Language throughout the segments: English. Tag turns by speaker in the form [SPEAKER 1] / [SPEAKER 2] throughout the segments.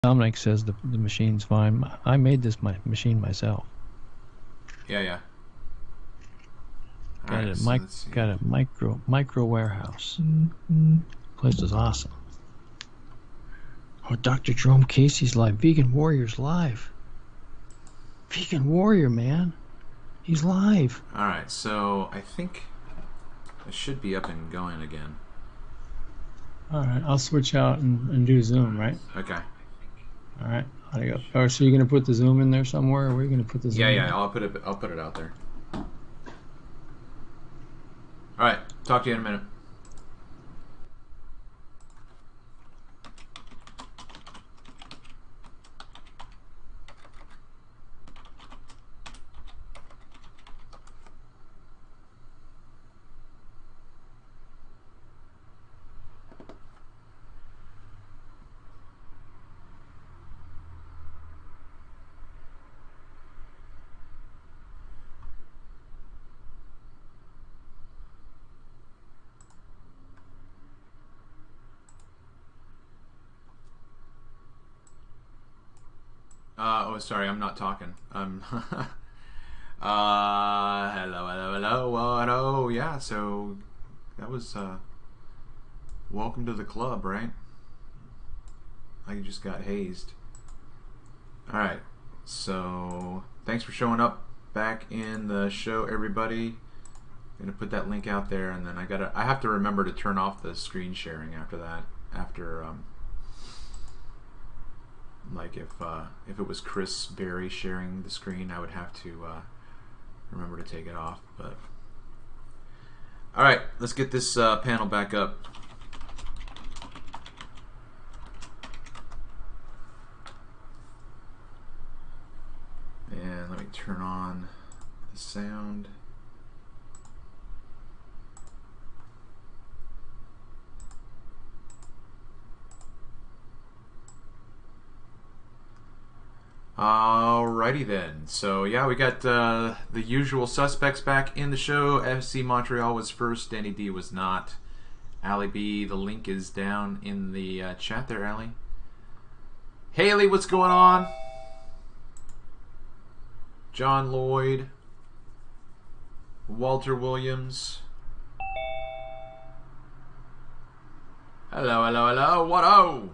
[SPEAKER 1] Dominic says the machine's fine. I made this machine myself.
[SPEAKER 2] Yeah.
[SPEAKER 1] Got a micro warehouse. Place is awesome. Oh, Dr. Jerome Casey's live. Vegan Warrior's live. Vegan Warrior, man. He's live.
[SPEAKER 2] All right, so I think I should be up and going again.
[SPEAKER 1] All right, I'll switch out and do Zoom, right?
[SPEAKER 2] Okay.
[SPEAKER 1] All right, how do you go? Oh, so you're gonna put the Zoom in there somewhere, or where are you gonna put the Zoom?
[SPEAKER 2] Yeah. I'll put it out there. All right. Talk to you in a minute. Oh, sorry, I'm not talking. Hello. What? Oh, yeah. So that was welcome to the club, right? I just got hazed. All right. So thanks for showing up back in the show, everybody. I'm gonna put that link out there, and then I have to remember to turn off the screen sharing after that. Like if it was Chris Berry sharing the screen, I would have to remember to take it off. But all right, let's get this panel back up. And let me turn on the sound. Alrighty then. So yeah, we got the usual suspects back in the show. FC Montreal was first. Danny D was not. Allie B, the link is down in the chat there, Allie. Haley, what's going on? John Lloyd. Walter Williams. Hello. What-oh?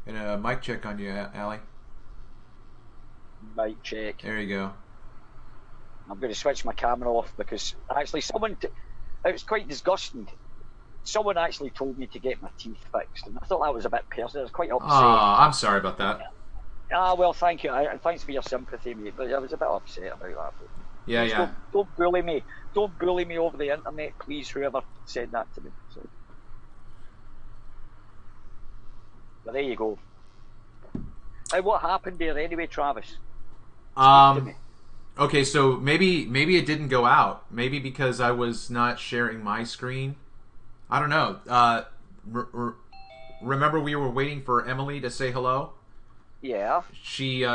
[SPEAKER 2] And a mic check on you, Allie.
[SPEAKER 3] Mic check.
[SPEAKER 2] There you go.
[SPEAKER 3] I'm going to switch my camera off because actually it was quite disgusting. Someone actually told me to get my teeth fixed, and I thought that was a bit personal. I was quite upset.
[SPEAKER 2] I'm sorry about that.
[SPEAKER 3] Well, thank you. Thanks for your sympathy, mate. But I was a bit upset about that. But
[SPEAKER 2] yeah.
[SPEAKER 3] Don't bully me. Don't bully me over the internet, please. Whoever said that to me. So. But there you go. What happened there anyway, Travis?
[SPEAKER 2] Okay, so maybe it didn't go out. Maybe because I was not sharing my screen. I don't know. Remember we were waiting for Emily to say hello?
[SPEAKER 3] Yeah.
[SPEAKER 2] She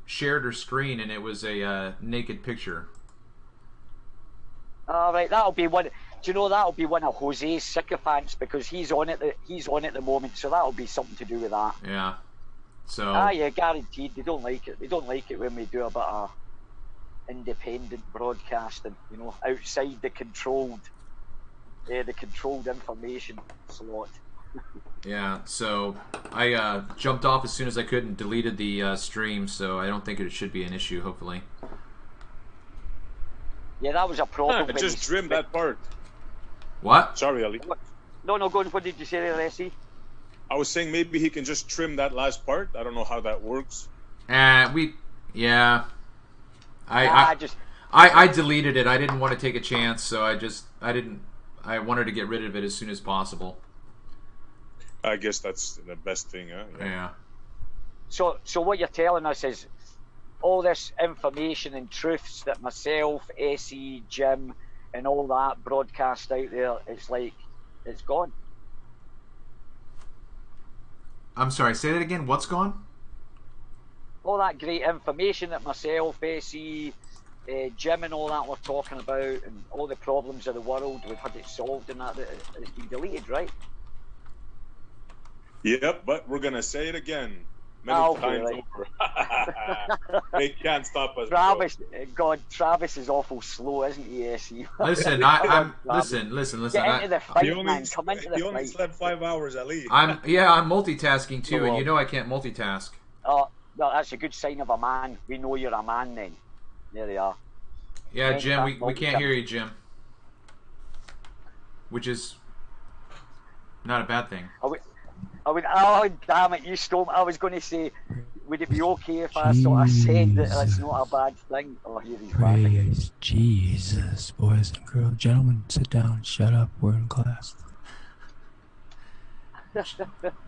[SPEAKER 2] shared her screen and it was a naked picture.
[SPEAKER 3] All right, that'll be one. Do you know that'll be one of Jose's sycophants because he's on it. He's on at the moment, so that'll be something to do with that.
[SPEAKER 2] Yeah. So.
[SPEAKER 3] Yeah, guaranteed. They don't like it. They don't like it when we do a bit of independent broadcasting. You know, outside the controlled information slot.
[SPEAKER 2] Yeah. So I jumped off as soon as I could and deleted the stream. So I don't think it should be an issue. Hopefully.
[SPEAKER 3] Yeah, that was a problem.
[SPEAKER 4] I just trimmed that part.
[SPEAKER 2] What?
[SPEAKER 4] Sorry, Ali.
[SPEAKER 3] No, go on. What did you say there, Essie?
[SPEAKER 4] I was saying maybe he can just trim that last part. I don't know how that works.
[SPEAKER 2] Yeah. I deleted it. I didn't want to take a chance, so I wanted to get rid of it as soon as possible.
[SPEAKER 4] I guess that's the best thing, huh?
[SPEAKER 2] Yeah.
[SPEAKER 3] So what you're telling us is all this information and truths that myself, Essie, Jim, and all that broadcast out there, it's like it's gone.
[SPEAKER 2] I'm sorry, say that again. What's gone?
[SPEAKER 3] All that great information that myself, Essie, Jim and all that we're talking about, and all the problems of the world, we've had it solved and that, it's been deleted, right?
[SPEAKER 4] Yep, but we're gonna say it again many
[SPEAKER 3] Okay,
[SPEAKER 4] times
[SPEAKER 3] right.
[SPEAKER 4] over. They can't stop us.
[SPEAKER 3] Travis, God, Travis is awful slow, isn't he? SE?
[SPEAKER 2] Listen,
[SPEAKER 3] Come on,
[SPEAKER 2] I'm
[SPEAKER 3] Travis.
[SPEAKER 2] listen.
[SPEAKER 3] Get into the fight,
[SPEAKER 4] He only,
[SPEAKER 3] man. Come into the
[SPEAKER 4] he only
[SPEAKER 3] fight.
[SPEAKER 4] slept 5 hours at least.
[SPEAKER 2] I'm multitasking too, and
[SPEAKER 3] Well,
[SPEAKER 2] you know I can't multitask.
[SPEAKER 3] Oh, well, that's a good sign of a man. We know you're a man then. There they are.
[SPEAKER 2] Yeah,
[SPEAKER 3] Men
[SPEAKER 2] Jim,
[SPEAKER 3] can't
[SPEAKER 2] we can't
[SPEAKER 3] multitask.
[SPEAKER 2] hear you, Jim. Which is not a bad thing.
[SPEAKER 3] Oh, damn it, you stole me. I was going to say, would it be okay if I sort of said that it's not a bad thing? Oh, here he's back again.
[SPEAKER 1] Praise Jesus, boys and girls. Gentlemen, sit down. Shut up. We're in class.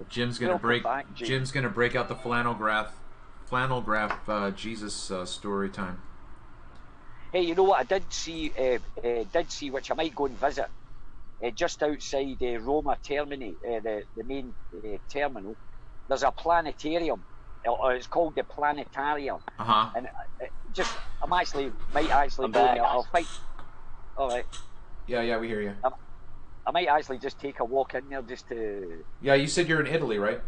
[SPEAKER 2] Jim's gonna
[SPEAKER 3] Welcome
[SPEAKER 2] break.
[SPEAKER 3] back, Jim.
[SPEAKER 2] Jim's gonna break out the flannel graph Jesus story time.
[SPEAKER 3] Hey, you know what? I did see, which I might go and visit, just outside Roma Termini, the main terminal. There's a planetarium. It's called the Planetarium, and might actually
[SPEAKER 5] I'm
[SPEAKER 3] go
[SPEAKER 5] back.
[SPEAKER 3] there. I'll fight. All right.
[SPEAKER 2] Yeah, we hear you.
[SPEAKER 3] I might actually just take a walk in there just to.
[SPEAKER 2] Yeah, you said you're in Italy, right?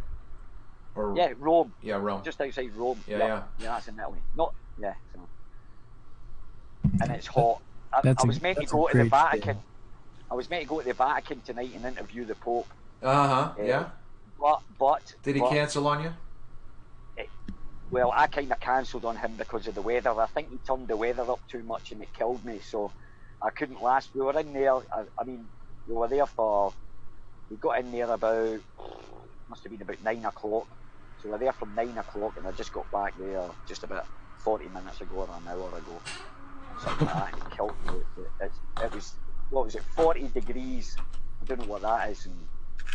[SPEAKER 2] Or
[SPEAKER 3] Yeah, Rome.
[SPEAKER 2] Yeah, Rome.
[SPEAKER 3] Just outside Rome.
[SPEAKER 2] Yeah.
[SPEAKER 3] That's in Italy. Not. Yeah. So. And it's hot. I was meant to
[SPEAKER 1] that's
[SPEAKER 3] go
[SPEAKER 1] a
[SPEAKER 3] to the
[SPEAKER 1] great
[SPEAKER 3] Vatican.
[SPEAKER 1] day.
[SPEAKER 3] I was meant to go to the Vatican tonight and interview the Pope.
[SPEAKER 2] Yeah.
[SPEAKER 3] But
[SPEAKER 2] Did he cancel on you?
[SPEAKER 3] Well, I kind of cancelled on him because of the weather. I think he turned the weather up too much and it killed me, so I couldn't last. We were in there. We were there we got in there about, must have been about 9 o'clock. So we were there from 9 o'clock and I just got back there just about 40 minutes ago or an hour ago. Something like that, and it killed me. It was, what was it, 40 degrees. I don't know what that is. And,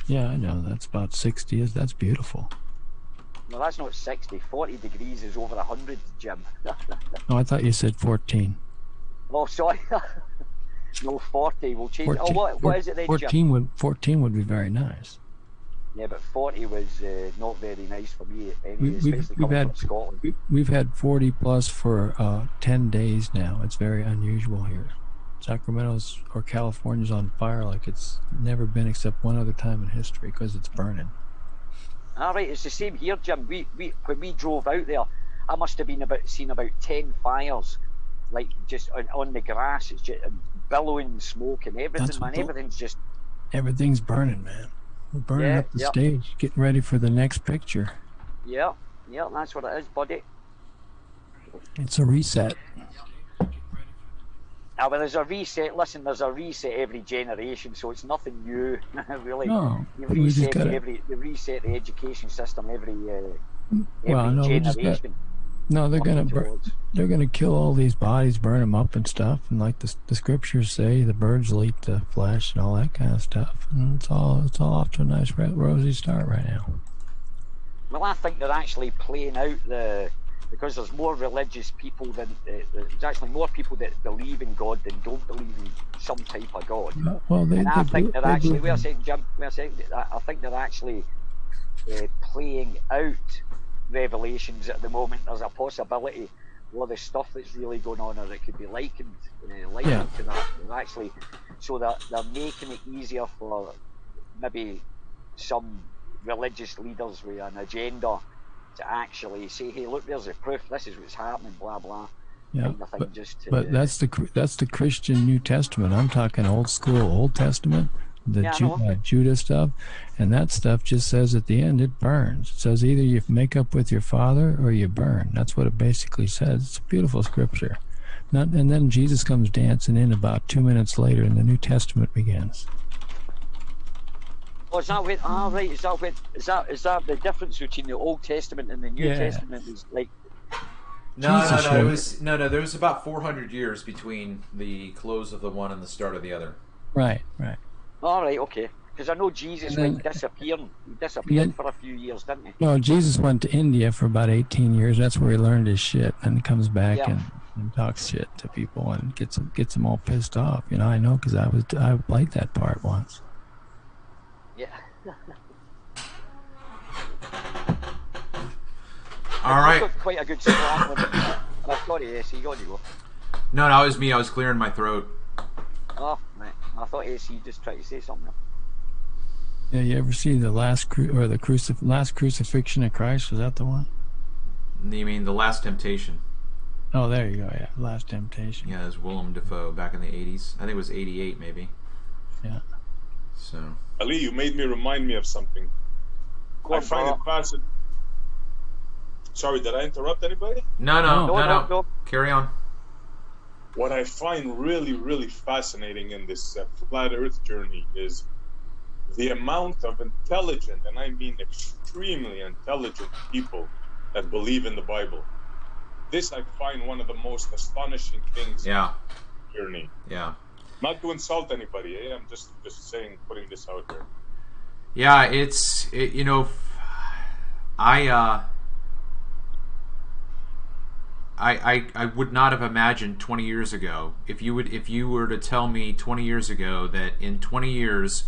[SPEAKER 1] Yeah, I know. That's about 60. That's beautiful.
[SPEAKER 3] no, that's not 60. 40 degrees is over 100, Jim.
[SPEAKER 1] No, I thought you said 14.
[SPEAKER 3] Oh, sorry. No, 40. We'll change.
[SPEAKER 1] 14,
[SPEAKER 3] what is it then,
[SPEAKER 1] 14 would be very nice.
[SPEAKER 3] Yeah, but 40 was not very nice for me anyway, especially
[SPEAKER 1] We've
[SPEAKER 3] coming
[SPEAKER 1] had
[SPEAKER 3] from Scotland.
[SPEAKER 1] we've had 40 plus for 10 days now. It's very unusual here. Sacramento's or California's on fire like it's never been except one other time in history because it's burning.
[SPEAKER 3] All right, it's the same here, Jim. We when we drove out there, I must have been seen about 10 fires, like just on the grass. It's just billowing smoke and everything, man.
[SPEAKER 1] Everything's burning, man. We're burning up the stage, getting ready for the next picture.
[SPEAKER 3] Yeah, that's what it is, buddy.
[SPEAKER 1] It's a reset.
[SPEAKER 3] Well, there's a reset. Listen, there's a reset every generation, so it's nothing new, really.
[SPEAKER 1] No,
[SPEAKER 3] You
[SPEAKER 1] we just
[SPEAKER 3] reset the education system every
[SPEAKER 1] well, no, we just
[SPEAKER 3] generation.
[SPEAKER 1] No, they're gonna kill all these bodies, burn them up and stuff, and like the scriptures say, the birds will eat the flesh and all that kind of stuff. And it's all off to a nice rosy start right now.
[SPEAKER 3] Well, I think they're actually playing out because there's more religious people than there's actually more people that believe in God than don't believe in some type of God.
[SPEAKER 1] Well,
[SPEAKER 3] I think they're actually playing out Revelations at the moment. There's a possibility a lot of the stuff that's really going on, or it could be likened to that. They're actually, so they're making it easier for maybe some religious leaders with an agenda to actually say, hey, look, there's a proof, this is what's happening, blah blah.
[SPEAKER 1] Yeah,
[SPEAKER 3] kind of thing,
[SPEAKER 1] but that's the Christian New Testament. I'm talking old school Old Testament, Judah stuff, and that stuff just says at the end it burns. It says either you make up with your father or you burn. That's what it basically says. It's a beautiful scripture. And then Jesus comes dancing in about 2 minutes later, and the New Testament begins.
[SPEAKER 3] Oh, is that what? Ah, right. Is that the difference between the Old Testament and the New Testament? Is like.
[SPEAKER 2] No. There was about 400 years between the close of the one and the start of the other.
[SPEAKER 1] Right.
[SPEAKER 3] All right, okay. Because I know Jesus went disappearing. He disappeared for a few years, didn't he?
[SPEAKER 1] No, Jesus went to India for about 18 years. That's where he learned his shit, and he comes back and talks shit to people and gets them all pissed off. You know, I know because I played that part once.
[SPEAKER 3] Yeah.
[SPEAKER 2] All right.
[SPEAKER 3] Got quite a good slam with it. Sorry, yes, you got to go.
[SPEAKER 2] No, no, it was me. I was clearing my throat.
[SPEAKER 3] Oh, right. I thought AC just tried to say something.
[SPEAKER 1] Yeah, you ever see the last last crucifixion of Christ? Was that the one?
[SPEAKER 2] You mean The Last Temptation?
[SPEAKER 1] Oh, there you go. Yeah, Last Temptation.
[SPEAKER 2] Yeah, it was Willem Dafoe back in the 80s. I think it was 88 maybe.
[SPEAKER 1] Yeah.
[SPEAKER 2] So.
[SPEAKER 4] Ali, you made me remind me of something. I find it fascinating. Sorry, did I interrupt anybody?
[SPEAKER 2] No. Carry on.
[SPEAKER 4] What I find really, really fascinating in this flat Earth journey is the amount of intelligent, and I mean extremely intelligent people that believe in the Bible. This I find one of the most astonishing things in the journey.
[SPEAKER 2] Yeah.
[SPEAKER 4] Not to insult anybody, I'm just saying, putting this out there.
[SPEAKER 2] Yeah, you know, I would not have imagined 20 years ago, if you were to tell me 20 years ago that in 20 years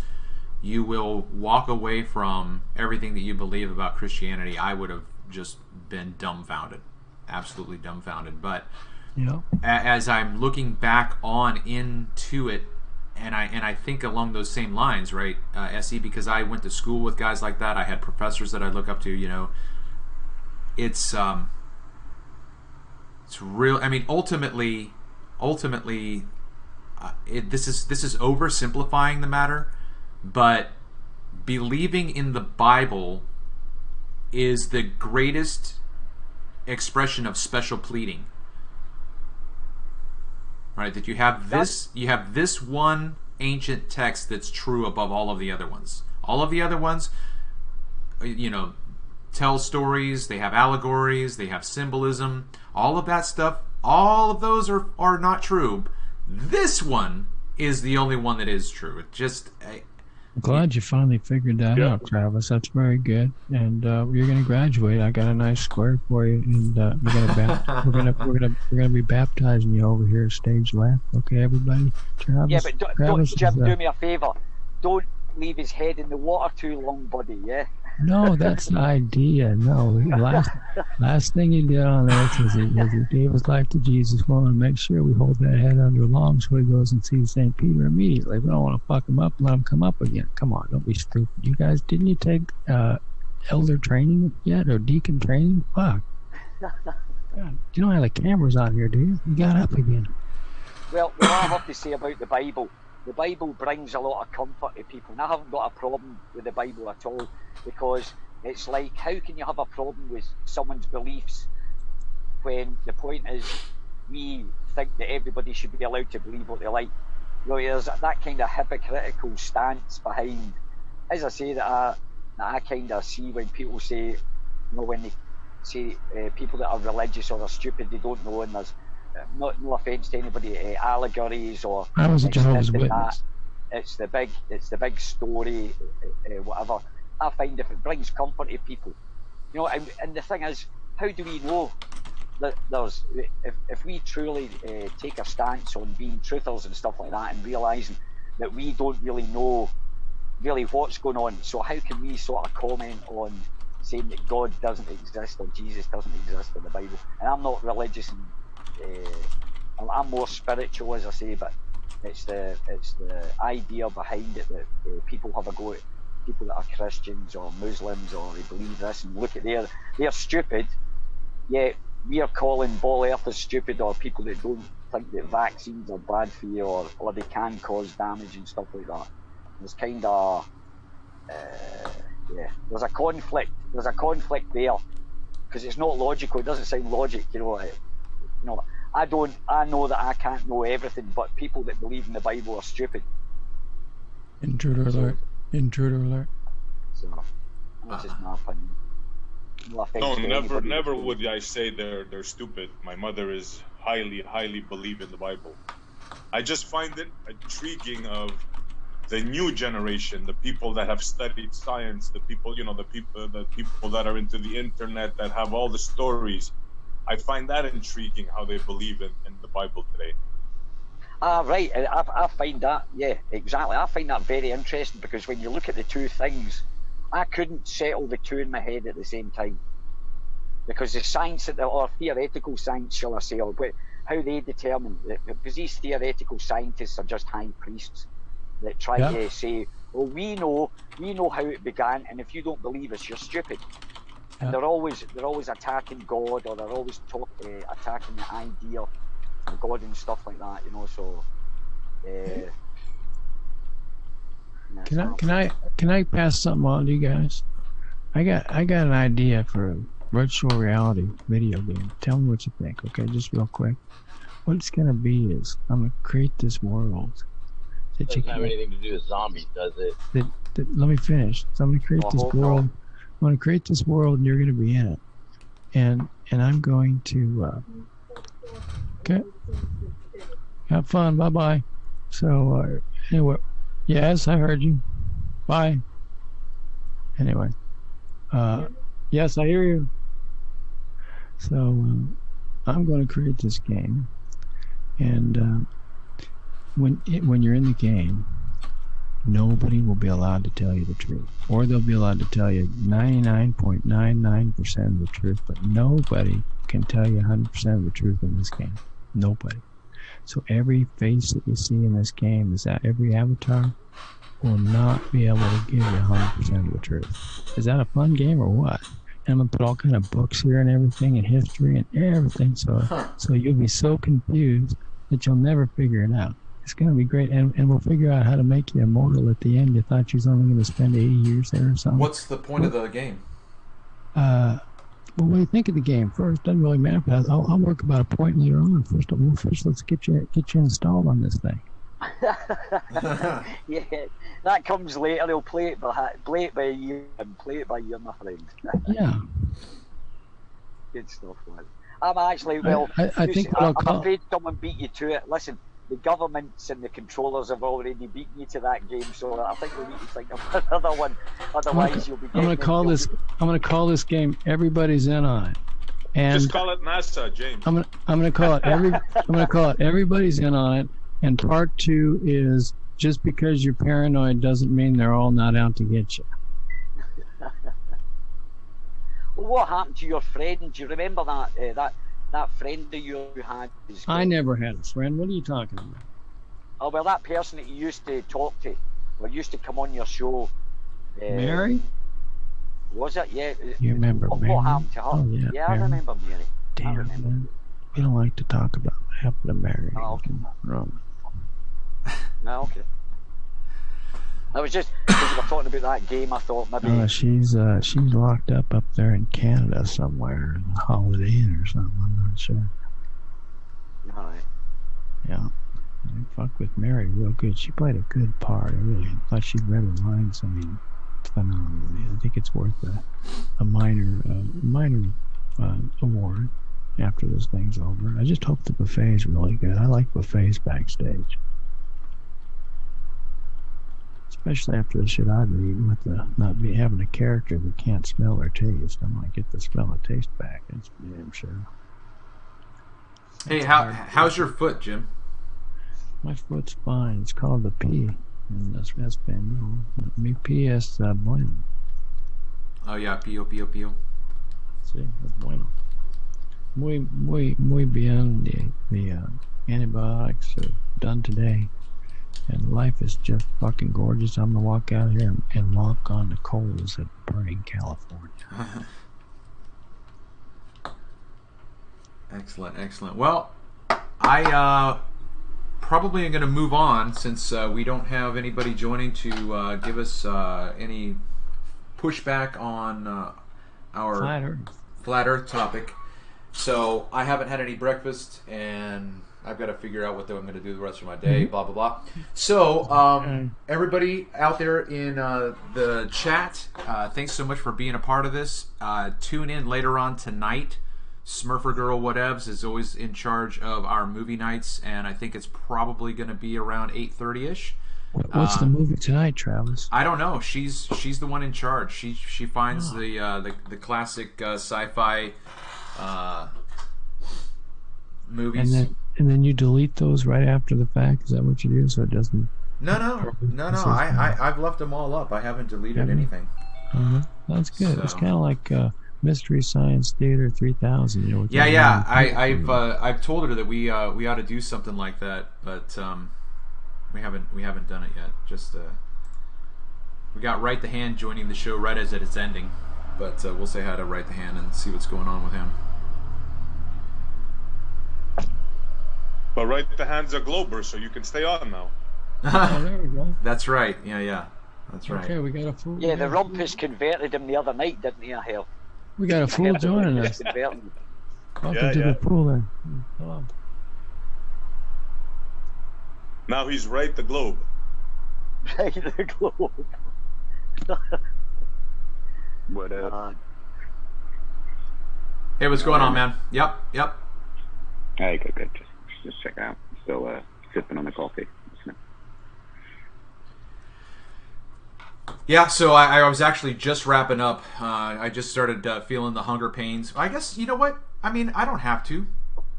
[SPEAKER 2] you will walk away from everything that you believe about Christianity, I would have just been dumbfounded, absolutely dumbfounded. But as I'm looking back on into it, and I think along those same lines, right, SE, because I went to school with guys like that. I had professors that I look up to. You know, it's real. I mean, ultimately, this is oversimplifying the matter, but believing in the Bible is the greatest expression of special pleading. Right, that you have this one ancient text that's true above all of the other ones. All of the other ones, you know, tell stories, they have allegories, they have symbolism, all of that stuff, all of those are not true. This one is the only one that is true. It just
[SPEAKER 1] I'm glad you finally figured that out, Travis. That's very good. And you're going to graduate. I got a nice square for you, and we're gonna be baptizing you over here, stage left. Okay, everybody. Travis.
[SPEAKER 3] Yeah, but don't Jim, do me a favor. Don't leave his head in the water too long, buddy. Yeah.
[SPEAKER 1] No, that's the idea. No, last thing he did on earth is he gave his life to Jesus. We want to make sure we hold that head under long so he goes and sees St. Peter immediately. We don't want to fuck him up and let him come up again. Come on, don't be stupid. You guys, didn't you take elder training yet or deacon training? Fuck. God, you don't have the cameras on here, do you? You got up again.
[SPEAKER 3] Well, what I have to say about the Bible brings a lot of comfort to people. And I haven't got a problem with the Bible at all, because it's like, how can you have a problem with someone's beliefs when the point is we think that everybody should be allowed to believe what they like? You know, there's that kind of hypocritical stance behind, as I say, that I kind of see when people say, you know, when they say people that are religious or are stupid, they don't know, and there's no offence to anybody, allegories or
[SPEAKER 1] I was a Jehovah's Witness.
[SPEAKER 3] It's the big story, whatever. I find if it brings comfort to people, you know, and the thing is, how do we know that there's, if we truly take a stance on being truthers and stuff like that, and realising that we don't really know really what's going on, so how can we sort of comment on saying that God doesn't exist or Jesus doesn't exist in the Bible? And I'm not religious, and I'm more spiritual, as I say, but it's the idea behind it that people have a go at people that are Christians or Muslims, or they believe this, and look at they're stupid, yet we are calling ball earthers stupid, or people that don't think that vaccines are bad for you, or they can cause damage and stuff like that. There's kind of there's a conflict there, because it's not logical. It doesn't sound logic, you know. I know that I can't know everything, but people that believe in the Bible are stupid.
[SPEAKER 1] Intruder alert. Intruder alert.
[SPEAKER 3] So that's just my opinion.
[SPEAKER 4] No, never would I say they're stupid. My mother is highly believe in the Bible. I just find it intriguing of the new generation, the people that have studied science, the people that are into the internet, that have all the stories. I find that intriguing, how they believe in the Bible today.
[SPEAKER 3] Right. I find that, yeah, exactly. I find that very interesting, because when you look at the two things, I couldn't settle the two in my head at the same time. Because the science, or theoretical science, shall I say, or how they determine that, because these theoretical scientists are just high priests that try to say, well, we know how it began, and if you don't believe us, you're stupid. And they're always attacking God, or they're always attacking the idea of God and stuff like that, you know. So
[SPEAKER 1] can I pass something on to you guys? I got an idea for a virtual reality video game. Tell me what you think, okay? Just real quick. What it's gonna be is I'm gonna create this world.
[SPEAKER 5] It doesn't have anything to do with zombies, does it?
[SPEAKER 1] Let me finish. So I'm gonna create this world. I'm gonna create this world, and you're gonna be in it. And I'm going to okay. Have fun. Bye bye. So anyway, yes, I heard you. Bye. Anyway, yes, I hear you. So I'm going to create this game, and when you're in the game, nobody will be allowed to tell you the truth, or they'll be allowed to tell you 99.99% of the truth, but nobody can tell you 100% of the truth in this game. Nobody. So every face that you see in this game, is that every avatar will not be able to give you 100% of the truth. Is that a fun game or what? And I'm gonna put all kind of books here and everything, and history and everything, so you'll be so confused that you'll never figure it out. It's gonna be great, and we'll figure out how to make you immortal at the end. You thought you was only gonna spend 80 years there or something.
[SPEAKER 2] What's the point of the game?
[SPEAKER 1] Well, what do you think of the game first? Doesn't really matter. But I'll work about a point later on. First let's get you installed on this thing.
[SPEAKER 3] Yeah, that comes later. They'll play it by ear, my friend.
[SPEAKER 1] Yeah.
[SPEAKER 3] Good stuff, man. I'm actually
[SPEAKER 1] I think I'm
[SPEAKER 3] afraid someone beat you to it. Listen, the governments and the controllers have already beaten you to that game, so I think we need to think of another one. Otherwise, you'll be. I'm
[SPEAKER 1] gonna call this game "Everybody's In on It." And
[SPEAKER 4] just call it NASA, James.
[SPEAKER 1] I'm gonna call it "Everybody's In on It." And part 2 is just because you're paranoid doesn't mean they're all not out to get you.
[SPEAKER 3] Well, what happened to your friend? Do you remember that friend that you had?
[SPEAKER 1] I never had a friend. What are you talking about?
[SPEAKER 3] Oh, well, that person that you used to talk to, or used to come on your show.
[SPEAKER 1] Mary?
[SPEAKER 3] Was it? Yeah.
[SPEAKER 1] You remember Mary?
[SPEAKER 3] What happened to her?
[SPEAKER 1] Oh, yeah,
[SPEAKER 3] I remember Mary.
[SPEAKER 1] Damn, man. We don't like to talk about what happened to Mary.
[SPEAKER 3] Oh, okay.
[SPEAKER 1] Wrong.
[SPEAKER 3] No, okay. I was just, because we were talking about that game, I thought maybe...
[SPEAKER 1] she's locked up there in Canada somewhere, in a Holiday Inn or something, I'm not sure.
[SPEAKER 3] Alright.
[SPEAKER 1] Yeah. I fucked with Mary real good. She played a good part. I really thought she read her lines, I mean, phenomenally. I think it's worth a minor award after this thing's over. I just hope the buffet is really good. I like buffets backstage. Especially after the shit I've been eating with the having a character that can't smell or taste. I might get the smell and taste back. That's for damn sure.
[SPEAKER 2] Hey, how's your foot, Jim?
[SPEAKER 1] My foot's fine. It's called the P in Espanol. Mi pie es bueno.
[SPEAKER 2] Oh yeah, pío.
[SPEAKER 1] Sí, es bueno. Muy bien. The antibiotics are done today. And life is just fucking gorgeous. I'm gonna walk out here and walk on the coals that burn in California.
[SPEAKER 2] Excellent. Well, I probably am gonna move on since we don't have anybody joining to give us any pushback on our flat Earth topic. So I haven't had any breakfast, and I've got to figure out what I'm going to do the rest of my day, blah, blah, blah. So, everybody out there in the chat, thanks so much for being a part of this. Tune in later on tonight. Smurfer Girl Whatevs is always in charge of our movie nights, and I think it's probably going to be around 8:30ish.
[SPEAKER 1] What's the movie tonight, Travis?
[SPEAKER 2] I don't know. She's the one in charge. She finds the classic sci-fi movies.
[SPEAKER 1] And then you delete those right after the fact? Is that what you do? So it doesn't...
[SPEAKER 2] No. I've left them all up. I haven't deleted anything.
[SPEAKER 1] That's good. So. It's kind of like Mystery Science Theater 3000. You know.
[SPEAKER 2] Yeah. I've told her that we ought to do something like that, but we haven't done it yet. Just we got Right the Hand joining the show right as it's ending, but we'll say hi to Right the Hand and see what's going on with him.
[SPEAKER 4] But Right the Hand's a Glober, so you can stay on now.
[SPEAKER 1] Oh, there we go.
[SPEAKER 2] That's right. Yeah. That's right.
[SPEAKER 1] Okay, we got a fool.
[SPEAKER 3] Yeah, the Rumpus converted him the other night, didn't he, I heard?
[SPEAKER 1] We got a fool joining us. Welcome to the pool then. Hello.
[SPEAKER 4] Now he's Right the Globe.
[SPEAKER 3] Right the Globe.
[SPEAKER 6] What up?
[SPEAKER 2] Hey, what's going on, man? Yep.
[SPEAKER 6] Hey, good. Just checking out. Still sipping on the coffee.
[SPEAKER 2] Yeah, so I was actually just wrapping up. I just started feeling the hunger pains. I guess, you know what? I mean, I don't have to.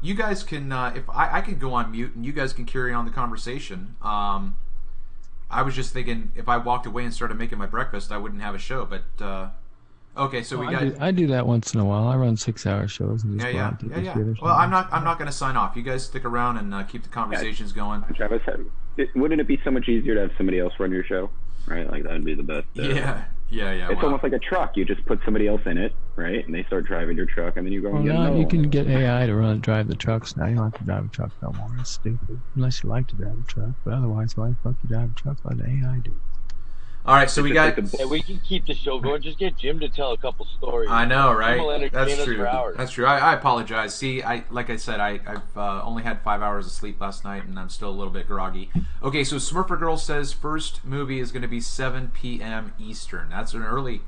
[SPEAKER 2] You guys can, if I can go on mute and you guys can carry on the conversation. I was just thinking if I walked away and started making my breakfast, I wouldn't have a show. But, okay, so
[SPEAKER 1] I do that once in a while. I run 6-hour shows. And just
[SPEAKER 2] yeah. Well, I'm not going to sign off. You guys stick around and keep the conversations going.
[SPEAKER 6] Travis, wouldn't it be so much easier to have somebody else run your show? Right, like that would be the best.
[SPEAKER 2] Yeah.
[SPEAKER 6] It's almost like a truck. You just put somebody else in it, right? And they start driving your truck, and then you go.
[SPEAKER 1] Well, now you can get AI to drive the trucks. Now you don't have to drive a truck no more. It's stupid. Unless you like to drive a truck, but otherwise, why the fuck you drive a truck? Let the AI do.
[SPEAKER 2] All right, so we got.
[SPEAKER 5] Yeah, we can keep the show going. Just get Jim to tell a couple stories.
[SPEAKER 2] I know, right?
[SPEAKER 5] That's true.
[SPEAKER 2] That's true. I apologize. See, like I said, I've only had 5 hours of sleep last night, and I'm still a little bit groggy. Okay, so Smurfer Girl says first movie is going to be 7 p.m. Eastern. That's an early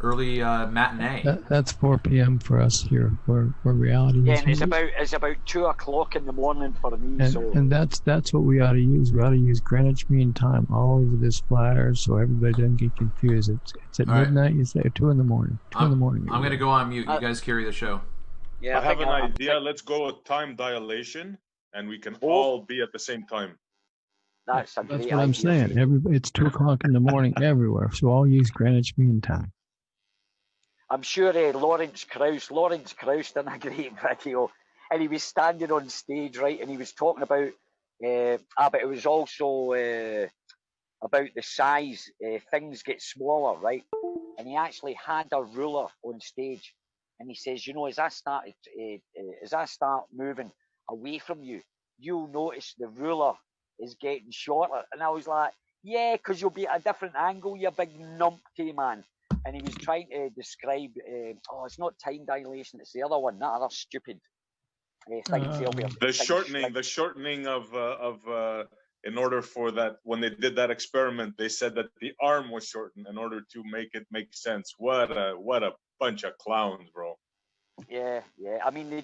[SPEAKER 2] matinee.
[SPEAKER 1] That's 4 p.m. for us here. We're reality.
[SPEAKER 3] Yeah, and it's about 2 o'clock in the morning for me.
[SPEAKER 1] And that's what we ought to use. We ought to use Greenwich Mean Time all over this flat Earth so everybody doesn't get confused. It's at midnight. You say 2 in the morning. 2 in the morning.
[SPEAKER 2] I'm going to go on mute. You guys carry the show.
[SPEAKER 4] Yeah, I have an idea. Let's go with time dilation, and we can all be at the same time.
[SPEAKER 3] That's
[SPEAKER 1] what I'm saying. It's 2 o'clock in the morning everywhere, so I'll use Greenwich Mean Time.
[SPEAKER 3] I'm sure Lawrence Krauss done a great video, and he was standing on stage, right, and he was talking about, but it was also about the size. Things get smaller, right, and he actually had a ruler on stage, and he says, you know, as I start moving away from you, you'll notice the ruler is getting shorter, and I was like, yeah, because you'll be at a different angle, you big numpty man. And he was trying to describe, it's not time dilation, it's the other one, that other stupid thing.
[SPEAKER 4] The shortening of in order for that, when they did that experiment, they said that the arm was shortened in order to make it make sense. What a bunch of clowns, bro.
[SPEAKER 3] Yeah. I mean, the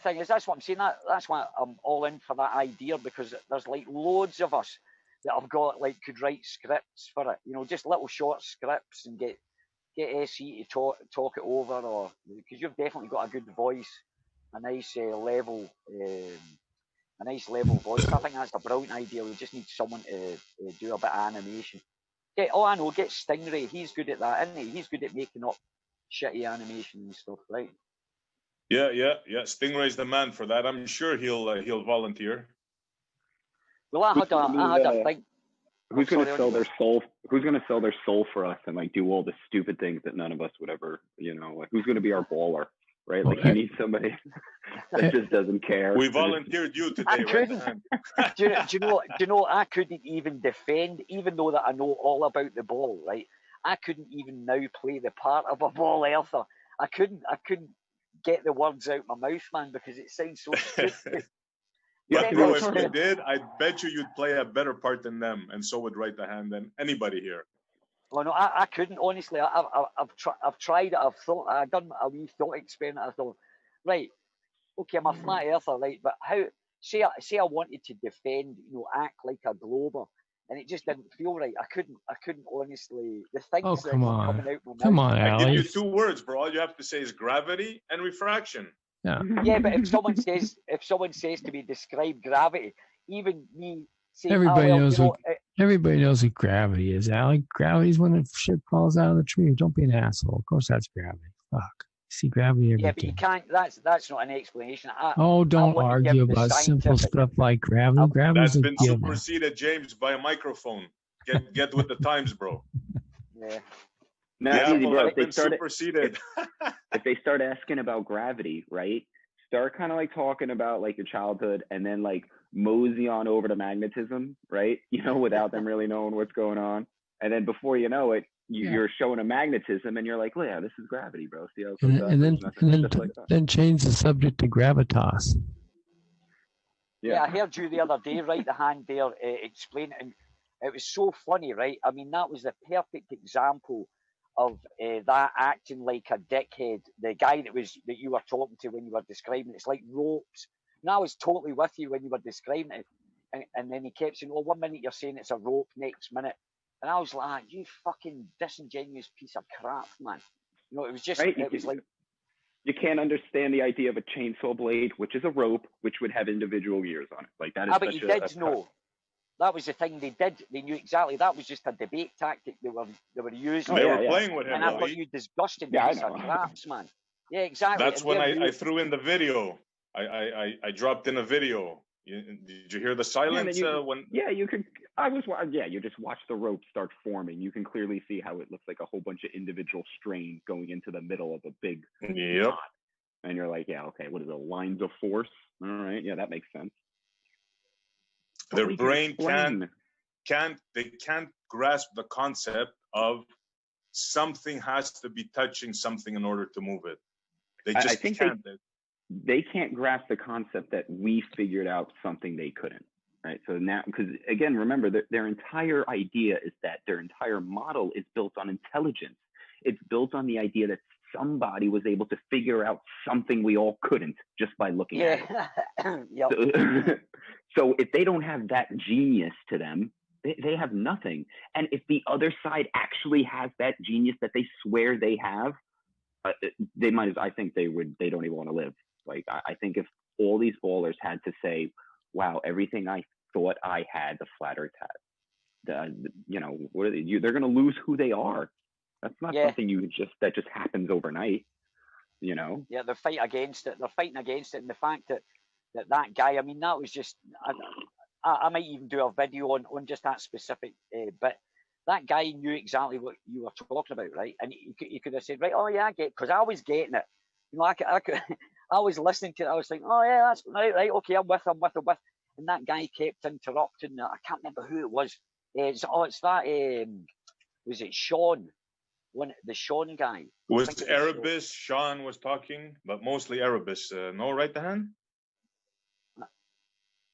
[SPEAKER 3] thing is, that's what I'm saying. That's why I'm all in for that idea, because there's like loads of us that I've got could write scripts for it, you know, just little short scripts, and get SE to talk it over, or because you've definitely got a good voice, a nice level voice. I think that's a brilliant idea. We just need someone to do a bit of animation. Get Stingray. He's good at that, isn't he? He's good at making up shitty animation and stuff, right?
[SPEAKER 4] Yeah. Stingray's the man for that. I'm sure he'll volunteer.
[SPEAKER 3] Well, I had a thing.
[SPEAKER 6] Who's going to sell their soul? Who's going to sell their soul for us and do all the stupid things that none of us would ever, who's going to be our baller, right? You need somebody that just doesn't care.
[SPEAKER 4] We volunteered you today, right?
[SPEAKER 3] Do you know? I couldn't even defend, even though that I know all about the ball, right? I couldn't even now play the part of a ball earther. I couldn't get the words out my mouth, man, because it sounds so stupid.
[SPEAKER 4] But bro, if we did, I bet you'd play a better part than them, and so would Right the Hand than anybody here.
[SPEAKER 3] Well, no, I couldn't, honestly. I've tried it. I've done a wee thought experiment. I thought, right, okay, I'm a flat earther, right? But how? Say I wanted to defend, act like a glober, and it just didn't feel right. I couldn't honestly. The things that were coming out my mouth.
[SPEAKER 1] Come on,
[SPEAKER 4] I give you 2 words, bro. All you have to say is gravity and refraction.
[SPEAKER 3] Yeah, but if someone says to me, describe gravity, even me saying,
[SPEAKER 1] everybody knows what gravity is, Alec. Gravity's when the shit falls out of the tree. Don't be an asshole. Of course, that's gravity. Fuck. See gravity everywhere.
[SPEAKER 3] Yeah, but you can't. That's not an explanation.
[SPEAKER 1] Don't argue about simple stuff like gravity. Gravity's
[SPEAKER 4] That's
[SPEAKER 1] a
[SPEAKER 4] been
[SPEAKER 1] given.
[SPEAKER 4] superseded, James, by a microphone. Get with the times, bro.
[SPEAKER 3] Yeah.
[SPEAKER 6] No,
[SPEAKER 4] The
[SPEAKER 6] easy,
[SPEAKER 4] apple
[SPEAKER 6] bro.
[SPEAKER 4] has been superseded.
[SPEAKER 6] If they start asking about gravity, right? Start kind of like talking about like your childhood, and then like mosey on over to magnetism, right? You know, without them really knowing what's going on. And then before you know it, you're showing a magnetism, and you're like, well, yeah, this is gravity, bro. See how it goes
[SPEAKER 1] and then change the subject to gravitas.
[SPEAKER 3] Yeah, I heard you the other day, right? The hand there explain, and it was so funny, right? I mean, that was the perfect example of that acting like a dickhead. The guy that you were talking to when you were describing it's like ropes. And I was totally with you when you were describing it, and then he kept saying, "Oh, 1 minute you're saying it's a rope, next minute," and I was like, "You fucking disingenuous piece of crap, man!" You know, it was just it was like.
[SPEAKER 6] You can't understand the idea of a chainsaw blade, which is a rope, which would have individual gears on it. Like that is
[SPEAKER 3] but he did know. That was the thing they did. They knew exactly. That was just a debate tactic they were using.
[SPEAKER 4] They were playing with him.
[SPEAKER 3] And I thought you disgusting piece of craps, man. Yeah, exactly.
[SPEAKER 4] That's when I threw in the video. I dropped in a video. Did you hear the silence when?
[SPEAKER 6] Yeah, you could. You just watch the rope start forming. You can clearly see how it looks like a whole bunch of individual strains going into the middle of a big knot. And you're like, yeah, okay, what is it? Lines of force? All right, yeah, that makes sense.
[SPEAKER 4] Their brain can't grasp the concept of something has to be touching something in order to move it. They just can't.
[SPEAKER 6] They can't grasp the concept that we figured out something they couldn't, right? So now, because again, remember, their entire idea is that their entire model is built on intelligence. It's built on the idea that somebody was able to figure out something we all couldn't just by looking at it. So if they don't have that genius to them, they have nothing. And if the other side actually has that genius that they swear they have, they might. I think they don't even want to live. Like, I think if all these ballers had to say, wow, everything I thought I had, the flat earth had, you know, what are they? They're going to lose who they are. That's not something that just happens overnight, you know?
[SPEAKER 3] Yeah, they're fighting against it. They're fighting against it. And the fact that guy, I mean, that was just, I might even do a video on just that specific bit. That guy knew exactly what you were talking about, right? And he could have said, right, oh yeah, I get it, because I was getting it. You know, I was listening to it. I was thinking, oh yeah, that's right, okay, I'm with. And that guy kept interrupting. I can't remember who it was. It's that. Was it Sean? The Sean guy.
[SPEAKER 4] Was Erebus? Sean was talking, but mostly Erebus. No, right the hand.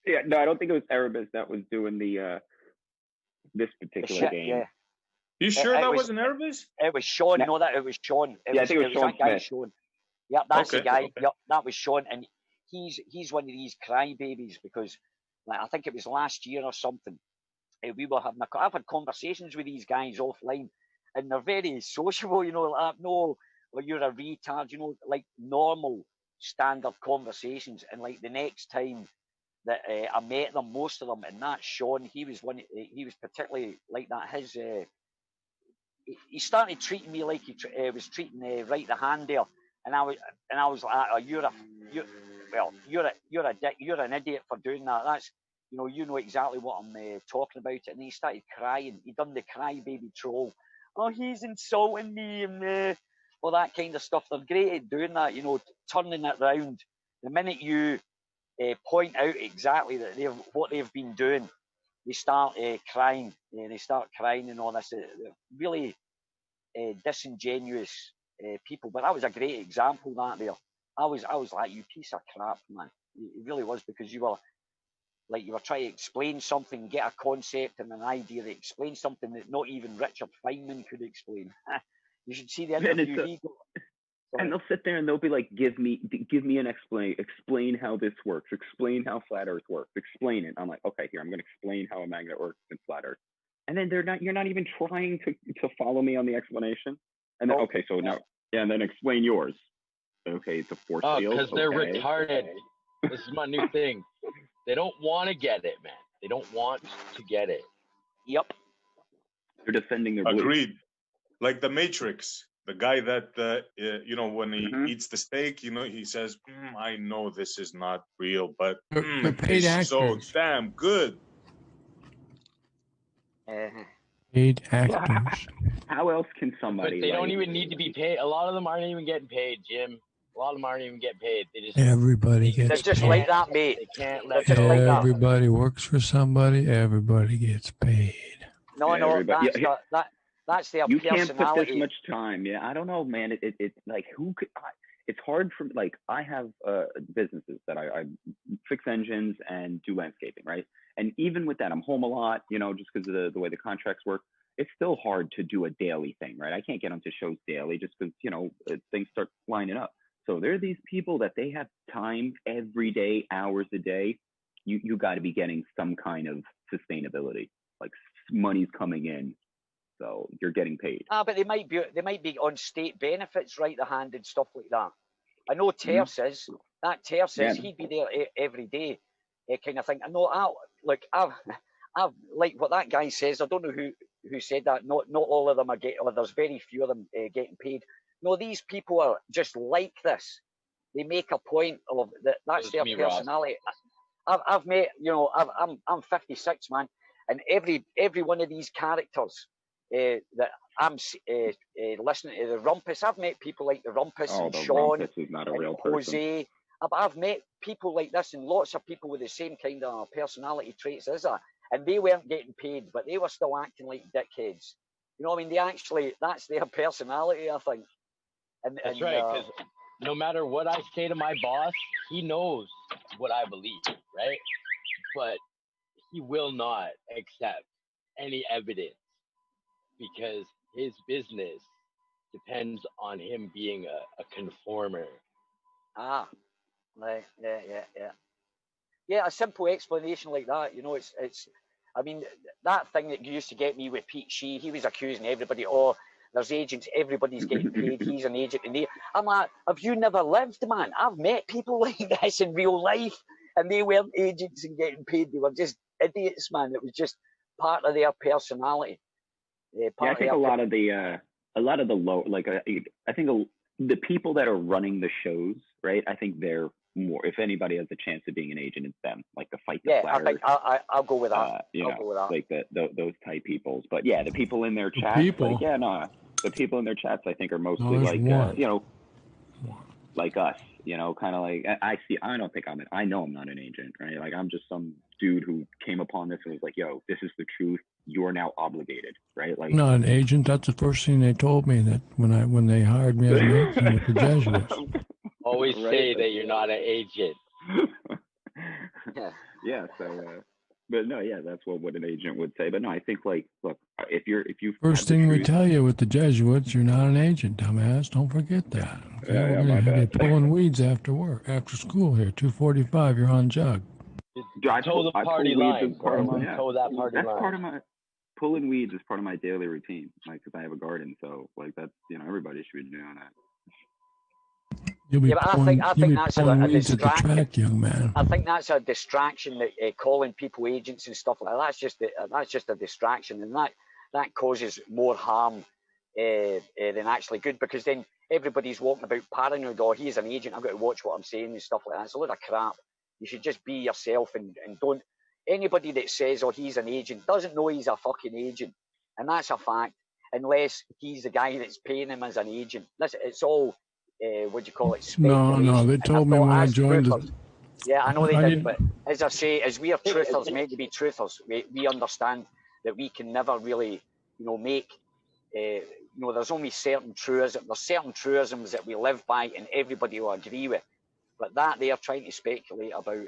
[SPEAKER 6] Yeah, no, I don't think it was Erebus that was doing the this particular game.
[SPEAKER 3] Yeah.
[SPEAKER 4] You sure that wasn't Erebus?
[SPEAKER 3] It was Sean. No, it was Sean.
[SPEAKER 6] I think it was Sean
[SPEAKER 3] that guy,
[SPEAKER 6] Smith.
[SPEAKER 3] Sean. Yeah, that's the guy.
[SPEAKER 4] Okay.
[SPEAKER 3] Yep, that was Sean, and he's one of these crybabies because, like, I think it was last year or something. We were having I've had conversations with these guys offline, and they're very sociable. You know, like, no, or you're a retard. You know, like normal standard conversations. And like the next time that I met them, most of them, and that's Sean. He was particularly like that. He started treating me like he was treating Right the Hand there. And I was like, oh, you're a dick. You're an idiot for doing that. That's, you know exactly what I'm talking about. And he started crying. He done the crybaby troll. Oh, he's insulting me and all that kind of stuff. They're great at doing that. Turning it round. The minute you point out exactly that what they've been doing, they start crying. They start crying and all this. They're really disingenuous people. But that was a great example. That there, I was like, you piece of crap, man. It really was, because you were trying to explain something, get a concept and an idea to explain something that not even Richard Feynman could explain. You should see the interview.
[SPEAKER 6] And they'll sit there and they'll be like, give me an explain how this works, explain how flat Earth works, explain it. I'm like, okay, here, I'm going to explain how a magnet works in flat Earth. And then you're not even trying to follow me on the explanation. And then, okay, so now, and then explain yours. Okay, it's a force field.
[SPEAKER 5] Because they're retarded. This is my new thing. They don't want to get it, man. They don't want to get it.
[SPEAKER 3] Yep.
[SPEAKER 6] They're defending their beliefs.
[SPEAKER 4] Agreed. Like the Matrix. The guy that, you know, when he eats the steak, you know, he says, I know this is not real, but
[SPEAKER 1] they're
[SPEAKER 4] it
[SPEAKER 1] paid
[SPEAKER 4] tastes so
[SPEAKER 1] actors.
[SPEAKER 4] damn good.
[SPEAKER 1] Paid actors.
[SPEAKER 6] How else can somebody?
[SPEAKER 5] But they don't even need to be paid. A lot of them aren't even getting paid, Jim. A lot of them aren't even getting paid. They just
[SPEAKER 1] Everybody
[SPEAKER 3] They're
[SPEAKER 1] gets
[SPEAKER 3] just
[SPEAKER 1] paid.
[SPEAKER 3] like that, mate.
[SPEAKER 5] They can't
[SPEAKER 3] They're
[SPEAKER 5] let
[SPEAKER 3] just
[SPEAKER 5] go.
[SPEAKER 3] like that.
[SPEAKER 1] Everybody works for somebody. Everybody gets paid.
[SPEAKER 3] No,
[SPEAKER 6] Everybody-
[SPEAKER 3] that's their
[SPEAKER 6] You can't put
[SPEAKER 3] personality.
[SPEAKER 6] this much time. Yeah, I don't know, man. It's like who could? It's hard for like I have businesses that I fix engines and do landscaping, right? And even with that, I'm home a lot, you know, just because of the way the contracts work. It's still hard to do a daily thing, right? I can't get onto shows daily just because, you know, things start lining up. So there are these people that they have time every day, hours a day. You got to be getting some kind of sustainability, like money's coming in, so you're getting paid.
[SPEAKER 3] But they might be on state benefits, right? The hand and stuff like that. I know Terce is. That Terce is. He'd be there every day, kind of thing. I know. I've like what that guy says. I don't know who said that. Not all of them are getting. Or there's very few of them getting paid. No, these people are just like this. They make a point of that. That's their personality. I've met, you know, I'm 56, man, and every one of these characters that I'm listening to, the Rumpus. I've met people like the Rumpus and Sean
[SPEAKER 6] Rumpus is not a
[SPEAKER 3] and
[SPEAKER 6] real
[SPEAKER 3] Jose. I've met people like this and lots of people with the same kind of personality traits as that, and they weren't getting paid, but they were still acting like dickheads. You know what I mean? They actually, that's their personality, I think.
[SPEAKER 5] That's right, because no matter what I say to my boss, he knows what I believe, right? But he will not accept any evidence because his business depends on him being a conformer.
[SPEAKER 3] Right, yeah. A simple explanation like that, you know, it's. I mean, that thing that used to get me with Pete Shee, he was accusing everybody. Oh, there's agents, everybody's getting paid. He's an agent, and I'm like, have you never lived, man? I've met people like this in real life, and they weren't agents and getting paid. They were just idiots, man. It was just part of their personality.
[SPEAKER 6] I think a lot of the low, like I think the people that are running the shows, right? I think they're more. If anybody has a chance of being an agent, it's them. Like the fight.
[SPEAKER 3] I think I'll go with that. I'll go with that.
[SPEAKER 6] Like those type peoples. But yeah, the people in their chats, the people in their chats, I think are mostly like you know, like us. You know, kind of like I don't think I know I'm not an agent, right? Like I'm just some dude who came upon this and was like, yo, this is the truth. You are now obligated, right? Like
[SPEAKER 1] not an agent. That's the first thing they told me that when they hired me as an agent with the Jesuits.
[SPEAKER 5] Always say that you're not an agent.
[SPEAKER 6] Yeah. So, but no, yeah, that's what an agent would say. But no, I think like, look, if you
[SPEAKER 1] first thing we tell you with the Jesuits, you're not an agent, dumbass. Don't forget that. Okay? We're gonna have you pulling weeds after school here. 2:45. You're on jug.
[SPEAKER 5] I toe the party line.
[SPEAKER 6] Part of my pulling weeds is part of my daily routine, like because I have a garden. So like that's, you know, everybody should be doing that.
[SPEAKER 1] You'll be pulling
[SPEAKER 3] that's a
[SPEAKER 1] weeds at the track, young man.
[SPEAKER 3] I think that's a distraction. That calling people agents and stuff like that. That's just a distraction, and that causes more harm than actually good, because then everybody's walking about paranoid. Oh, he's an agent. I've got to watch what I'm saying and stuff like that. It's a load of crap. You should just be yourself and don't. Anybody that says, oh, he's an agent, doesn't know he's a fucking agent. And that's a fact, unless he's the guy that's paying him as an agent. It's all, what do you call it, speculation.
[SPEAKER 1] No, they told me when I joined
[SPEAKER 3] Yeah, I know they did, but as I say, as we are truthers, meant to be truthers, we understand that we can never really, you know, make, you know, there's only certain truisms. There's certain truisms that we live by and everybody will agree with. But that they are trying to speculate about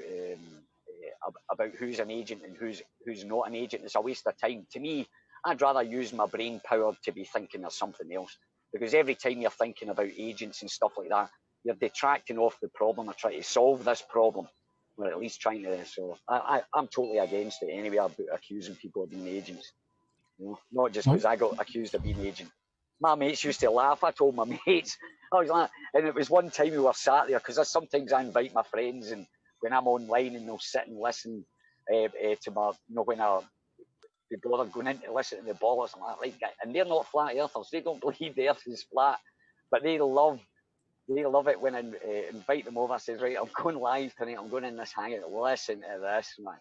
[SPEAKER 3] who's an agent and who's not an agent. It's a waste of time. To me, I'd rather use my brain power to be thinking of something else, because every time you're thinking about agents and stuff like that, you're detracting off the problem or trying to solve this problem, or at least trying to. So I'm totally against it anyway about accusing people of being agents. You know, not just because I got accused of being an agent. My mates used to laugh. I told my mates, I was like, and it was one time we were sat there, because sometimes I invite my friends, and when I'm online and they'll sit and listen to my, you know, when be bothered going in to listen to the bollocks and that. Like, and they're not flat earthers. They don't believe the earth is flat, but they love it when I invite them over. I says, right, I'm going live tonight. I'm going in this hangout. Listen to this, man.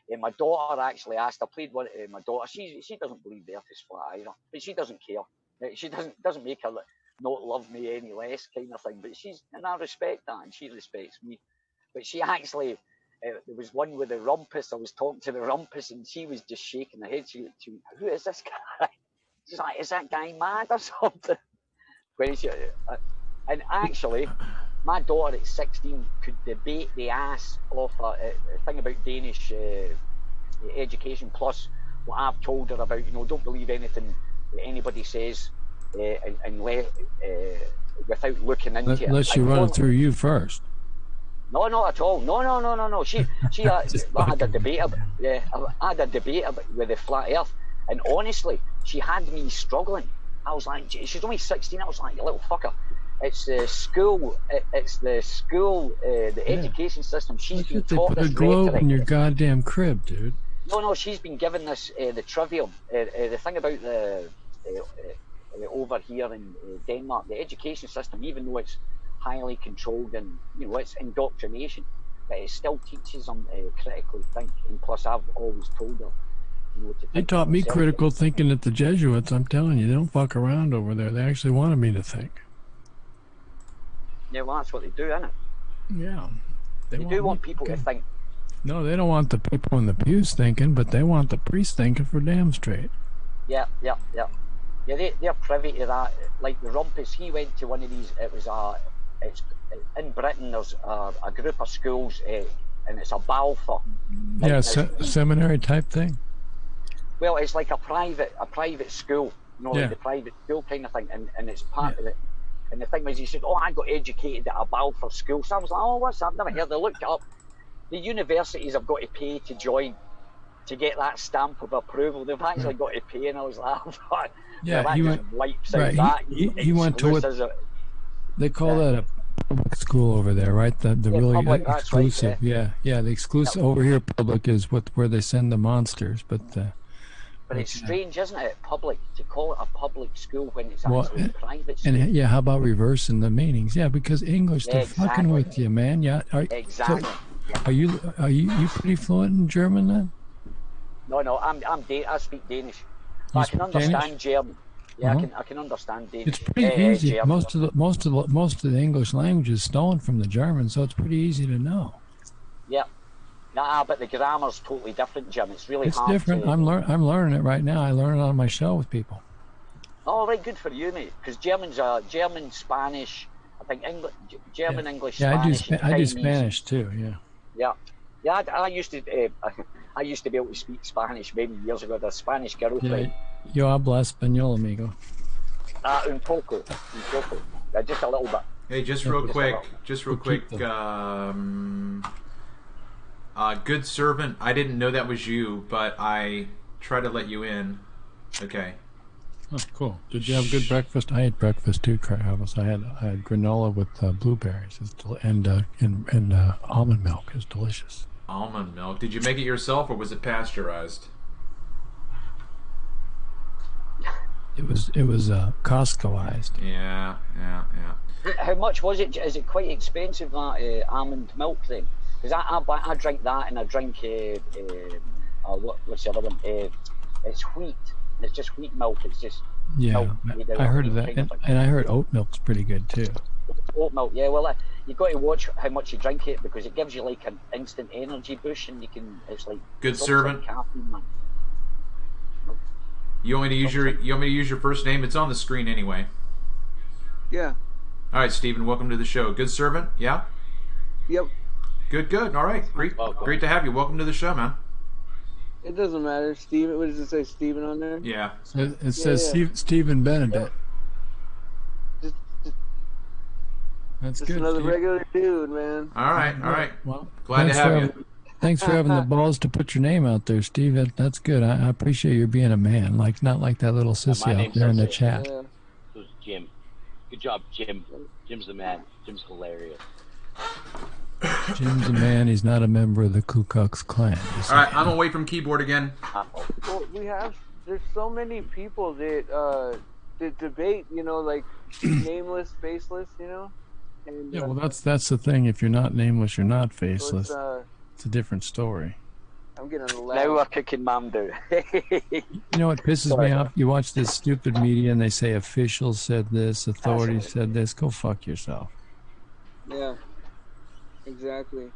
[SPEAKER 3] And my daughter actually asked. I played one. My daughter, she doesn't believe the earth is flat either, but she doesn't care. She doesn't make her not love me any less, kind of thing. But and I respect that, and she respects me. But she actually, there was one with the rumpus. I was talking to the rumpus, and she was just shaking her head. She who is this guy? She's like, is that guy mad or something? And actually, my daughter at 16 could debate the ass off a thing about Danish education, plus what I've told her about, don't believe anything that anybody says without looking into it.
[SPEAKER 1] Unless you run it through you first.
[SPEAKER 3] No, not at all. No. She I had a debate with the flat earth, and honestly, she had me struggling. I was like, she's only 16. I was like, you little fucker. It's the school. The education system. She's been taught this rhetoric.
[SPEAKER 1] Globe in your goddamn crib, dude.
[SPEAKER 3] No. She's been given this the trivium. The thing about the over here in Denmark, the education system, even though it's highly controlled and it's indoctrination, but it still teaches them critically think. And plus, I've always told her.
[SPEAKER 1] They taught me critical thinking at the Jesuits. I'm telling you, they don't fuck around over there. They actually wanted me to think.
[SPEAKER 3] Yeah, well, that's what they do, isn't it?
[SPEAKER 1] Yeah.
[SPEAKER 3] They do want people to think.
[SPEAKER 1] No, they don't want the people in the pews thinking, but they want the priests thinking for damn straight.
[SPEAKER 3] Yeah. They're privy to that. Like the rumpus, he went to one of these. It's in Britain. There's a group of schools, and it's a Balfour.
[SPEAKER 1] Yeah, seminary type thing.
[SPEAKER 3] Well, it's like a private school, like the private school kind of thing, and it's part of it. And the thing was, he said, "Oh, I got educated at a Balfour school." So I was like, "Oh, what's that? I've never heard." I looked it up. The universities have got to pay to join to get that stamp of approval. They've actually got to pay, and I was like,
[SPEAKER 1] he went to what they call that a public school over there, right? The really
[SPEAKER 3] public,
[SPEAKER 1] exclusive,
[SPEAKER 3] right,
[SPEAKER 1] the exclusive over here. Public is where they send the monsters, but
[SPEAKER 3] it's strange, isn't it? Public, to call it a public school when it's actually a private school.
[SPEAKER 1] And how about reversing the meanings? Yeah, because English, they're fucking with you, man. Yeah,
[SPEAKER 3] exactly.
[SPEAKER 1] So, are you pretty fluent in German then?
[SPEAKER 3] No, I speak Danish. I can understand German. Yeah, I can understand Danish.
[SPEAKER 1] It's pretty easy. German. Most of the English language is stolen from the German, so it's pretty easy to know.
[SPEAKER 3] Yeah. Nah, but the grammar's totally different, Jim. It's really hard.
[SPEAKER 1] It's different. I'm learning it right now. I learn it on my show with people.
[SPEAKER 3] Oh, right, good for you, mate. Because German, Spanish, I think German, English,
[SPEAKER 1] yeah,
[SPEAKER 3] Spanish.
[SPEAKER 1] I do Spanish too.
[SPEAKER 3] Yeah. I used to be able to speak Spanish many years ago. The Spanish girlfriend.
[SPEAKER 1] Yo habla español, amigo.
[SPEAKER 3] Un poco. Just a little bit.
[SPEAKER 2] Hey, just real quick. Good servant. I didn't know that was you, but I tried to let you in. Okay.
[SPEAKER 1] Oh, cool. Did you have good breakfast? I ate breakfast too, Travis. I had granola with blueberries and almond milk. It's delicious.
[SPEAKER 2] Almond milk. Did you make it yourself, or was it pasteurized?
[SPEAKER 1] It was Costcoized.
[SPEAKER 2] Yeah.
[SPEAKER 3] How much was it? Is it quite expensive, that almond milk then? Because I drink that, and I drink what's the other one? It's wheat. It's just wheat milk. It's just milk.
[SPEAKER 1] I heard of that, and I heard oat milk's pretty good too.
[SPEAKER 3] Oat milk, yeah. Well, you've got to watch how much you drink it, because it gives you like an instant energy boost, and it's like
[SPEAKER 2] good servant.
[SPEAKER 3] Like caffeine, man.
[SPEAKER 2] You want me to use your first name? It's on the screen anyway.
[SPEAKER 7] Yeah.
[SPEAKER 2] All right, Stephen. Welcome to the show. Good servant. Yeah.
[SPEAKER 7] Yep.
[SPEAKER 2] Good. All right. Great to have you. Welcome to the show, man.
[SPEAKER 7] It doesn't matter, Steven. What does it say, Steven on there?
[SPEAKER 2] Yeah.
[SPEAKER 1] It says Stephen Benedict. That's
[SPEAKER 7] just
[SPEAKER 1] good.
[SPEAKER 7] Another regular dude, man.
[SPEAKER 2] All right.
[SPEAKER 1] Well,
[SPEAKER 2] glad to have you.
[SPEAKER 1] Thanks for having the balls to put your name out there, Steve. That's good. I appreciate you being a man, not like that little sissy out there in the chat.
[SPEAKER 5] Yeah. It was Jim. Good job, Jim. Jim's the man. Jim's hilarious.
[SPEAKER 1] Jim's a man. He's not a member of the Ku Klux Klan.
[SPEAKER 2] All right, I'm away from keyboard again.
[SPEAKER 7] Well, there's so many people that debate, like nameless, faceless, And,
[SPEAKER 1] yeah, well, that's the thing. If you're not nameless, you're not faceless.
[SPEAKER 7] So
[SPEAKER 1] it's a different story.
[SPEAKER 7] I'm getting a
[SPEAKER 3] now we're kicking Mamdu.
[SPEAKER 1] You know what pisses me off? You watch this stupid media and they say officials said this, authorities said this. Go fuck yourself.
[SPEAKER 7] Yeah, exactly.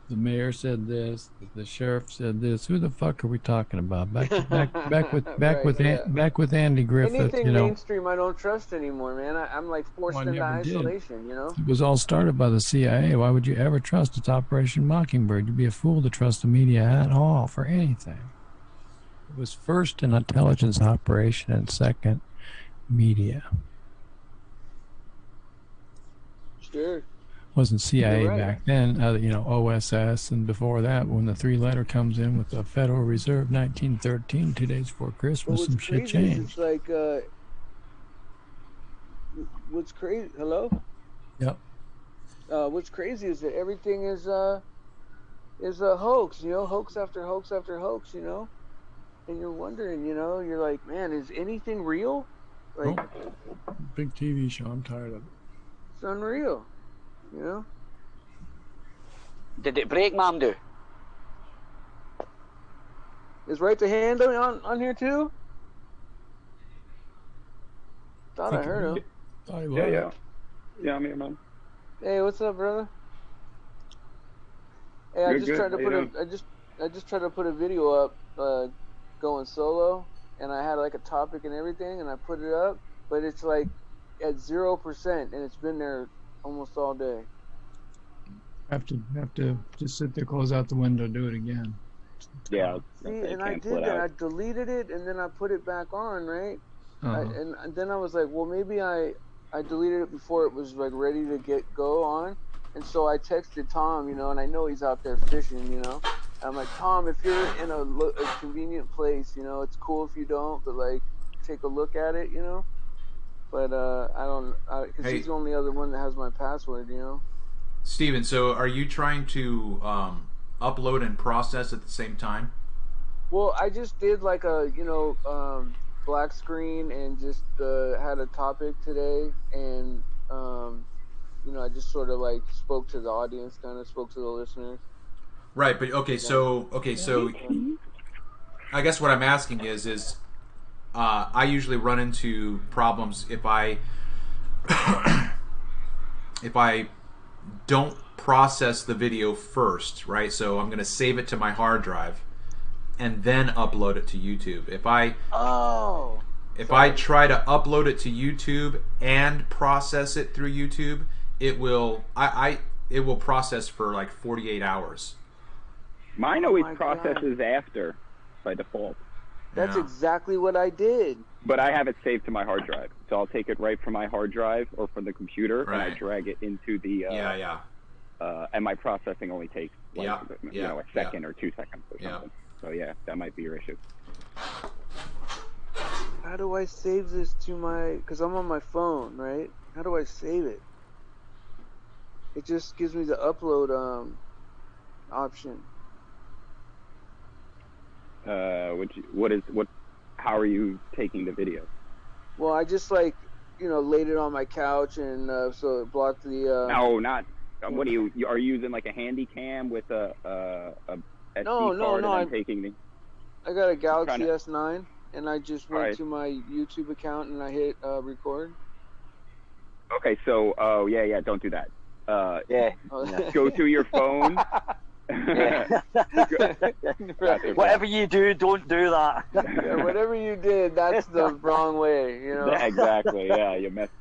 [SPEAKER 1] The mayor said this. The sheriff said this. Who the fuck are we talking about? Back with Andy Griffith.
[SPEAKER 7] Anything mainstream, I don't trust anymore, man. I'm like forced into isolation.
[SPEAKER 1] It was all started by the CIA. Why would you ever trust it's Operation Mockingbird? You'd be a fool to trust the media at all for anything. It was first an intelligence operation and second media.
[SPEAKER 7] Sure.
[SPEAKER 1] Wasn't CIA back then, OSS, and before that, when the 3-letter comes in with the Federal Reserve, 1913, 2 days before Christmas, some shit changed.
[SPEAKER 7] It's like, what's crazy? Hello?
[SPEAKER 1] Yep.
[SPEAKER 7] What's crazy is that everything is a hoax, hoax after hoax after hoax, and you're wondering, you're like, man, is anything real? Like,
[SPEAKER 1] big TV show. I'm tired of it.
[SPEAKER 7] It's unreal.
[SPEAKER 3] Did it break, Mamdu?
[SPEAKER 7] Is Right to Hand on here too? Thought I heard him.
[SPEAKER 6] Yeah, I'm here, man.
[SPEAKER 7] Hey, what's up, brother? Hey, I just tried to put a video up, going solo, and I had like a topic and everything, and I put it up, but it's like at 0%, and it's been there almost all day.
[SPEAKER 1] Have to just sit there, close out the window, do it again.
[SPEAKER 6] Yeah.
[SPEAKER 7] See, and I did that. I deleted it and then I put it back on, right? And then I was like, well, maybe I deleted it before it was like ready to go on, and so I texted Tom, and I know he's out there fishing, I'm like, Tom, if you're in a convenient place, it's cool if you don't, but like, take a look at it, But I don't, because he's the only other one that has my password,
[SPEAKER 2] Steven, so are you trying to upload and process at the same time?
[SPEAKER 7] Well, I just did like a, black screen and just had a topic today, and I just sort of like spoke to the audience, kind of spoke to the listeners.
[SPEAKER 2] Right, but so I guess what I'm asking is I usually run into problems if I don't process the video first, right? So I'm going to save it to my hard drive and then upload it to YouTube. If I try to upload it to YouTube and process it through YouTube, it will process for like 48 hours.
[SPEAKER 6] Mine always processes after by default.
[SPEAKER 7] That's exactly what I did.
[SPEAKER 6] But I have it saved to my hard drive, so I'll take it right from my hard drive or from the computer, and I drag it into the and my processing only takes a second or 2 seconds or something. So that might be your issue.
[SPEAKER 7] How do I save this to because I'm on my phone, right? How do I save it? It just gives me the upload option.
[SPEAKER 6] How are you taking the video?
[SPEAKER 7] Well, I just laid it on my couch, and so it blocked the.
[SPEAKER 6] No, not. What are you using like a handy cam with a SD card and taking the?
[SPEAKER 7] I got a Galaxy S9, and I just went to my YouTube account and I hit record.
[SPEAKER 6] Okay, so don't do that. Go to your phone.
[SPEAKER 3] Whatever you do, don't do that.
[SPEAKER 7] Whatever you did, that's the wrong way,
[SPEAKER 6] Exactly. Yeah, you messed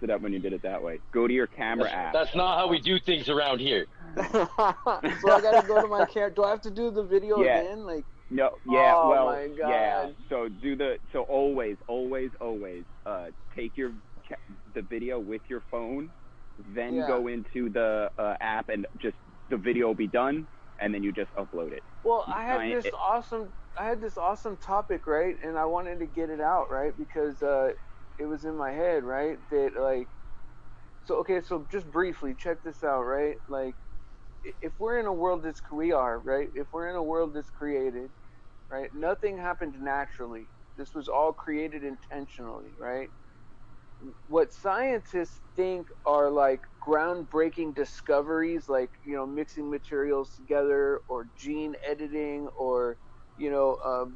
[SPEAKER 6] it up when you did it that way. Go to your camera app.
[SPEAKER 5] That's not how we do things around here.
[SPEAKER 7] So I gotta go to my camera. Do I have to do the video again? Like
[SPEAKER 6] no. Yeah.
[SPEAKER 7] Oh my God.
[SPEAKER 6] Yeah. So always take the video with your phone, then go into the app and just. The video will be done, and then you just upload it.
[SPEAKER 7] Well, I had this awesome topic, right? And I wanted to get it out, right? Because it was in my head, right? That like, So okay, so just briefly, check this out, right? Like, if we're in a world that's we are, right? If we're in a world that's created, right? Nothing happened naturally. This was all created intentionally, right? What scientists think are like groundbreaking discoveries, like, you know, mixing materials together, or gene editing, or, you know,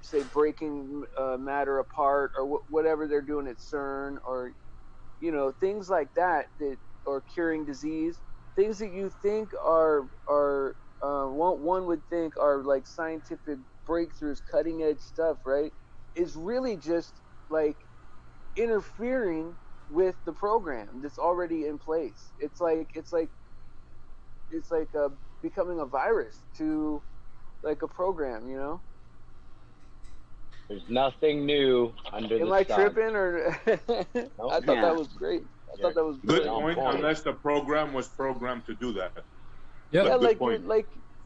[SPEAKER 7] say breaking matter apart, or whatever they're doing at CERN, or, you know, things like that, or curing disease, things that you think are one would think are like scientific breakthroughs, cutting edge stuff, right? Is really just like interfering with the program that's already in place. It's like becoming a virus to like a program, you know.
[SPEAKER 5] There's nothing new under the sun.
[SPEAKER 7] Am I tripping, or
[SPEAKER 5] Nope.
[SPEAKER 7] I thought that was great. I thought that was
[SPEAKER 4] good
[SPEAKER 7] great.
[SPEAKER 4] point. Unless the program was programmed to do that.
[SPEAKER 1] Yep.
[SPEAKER 7] Yeah,
[SPEAKER 4] good point.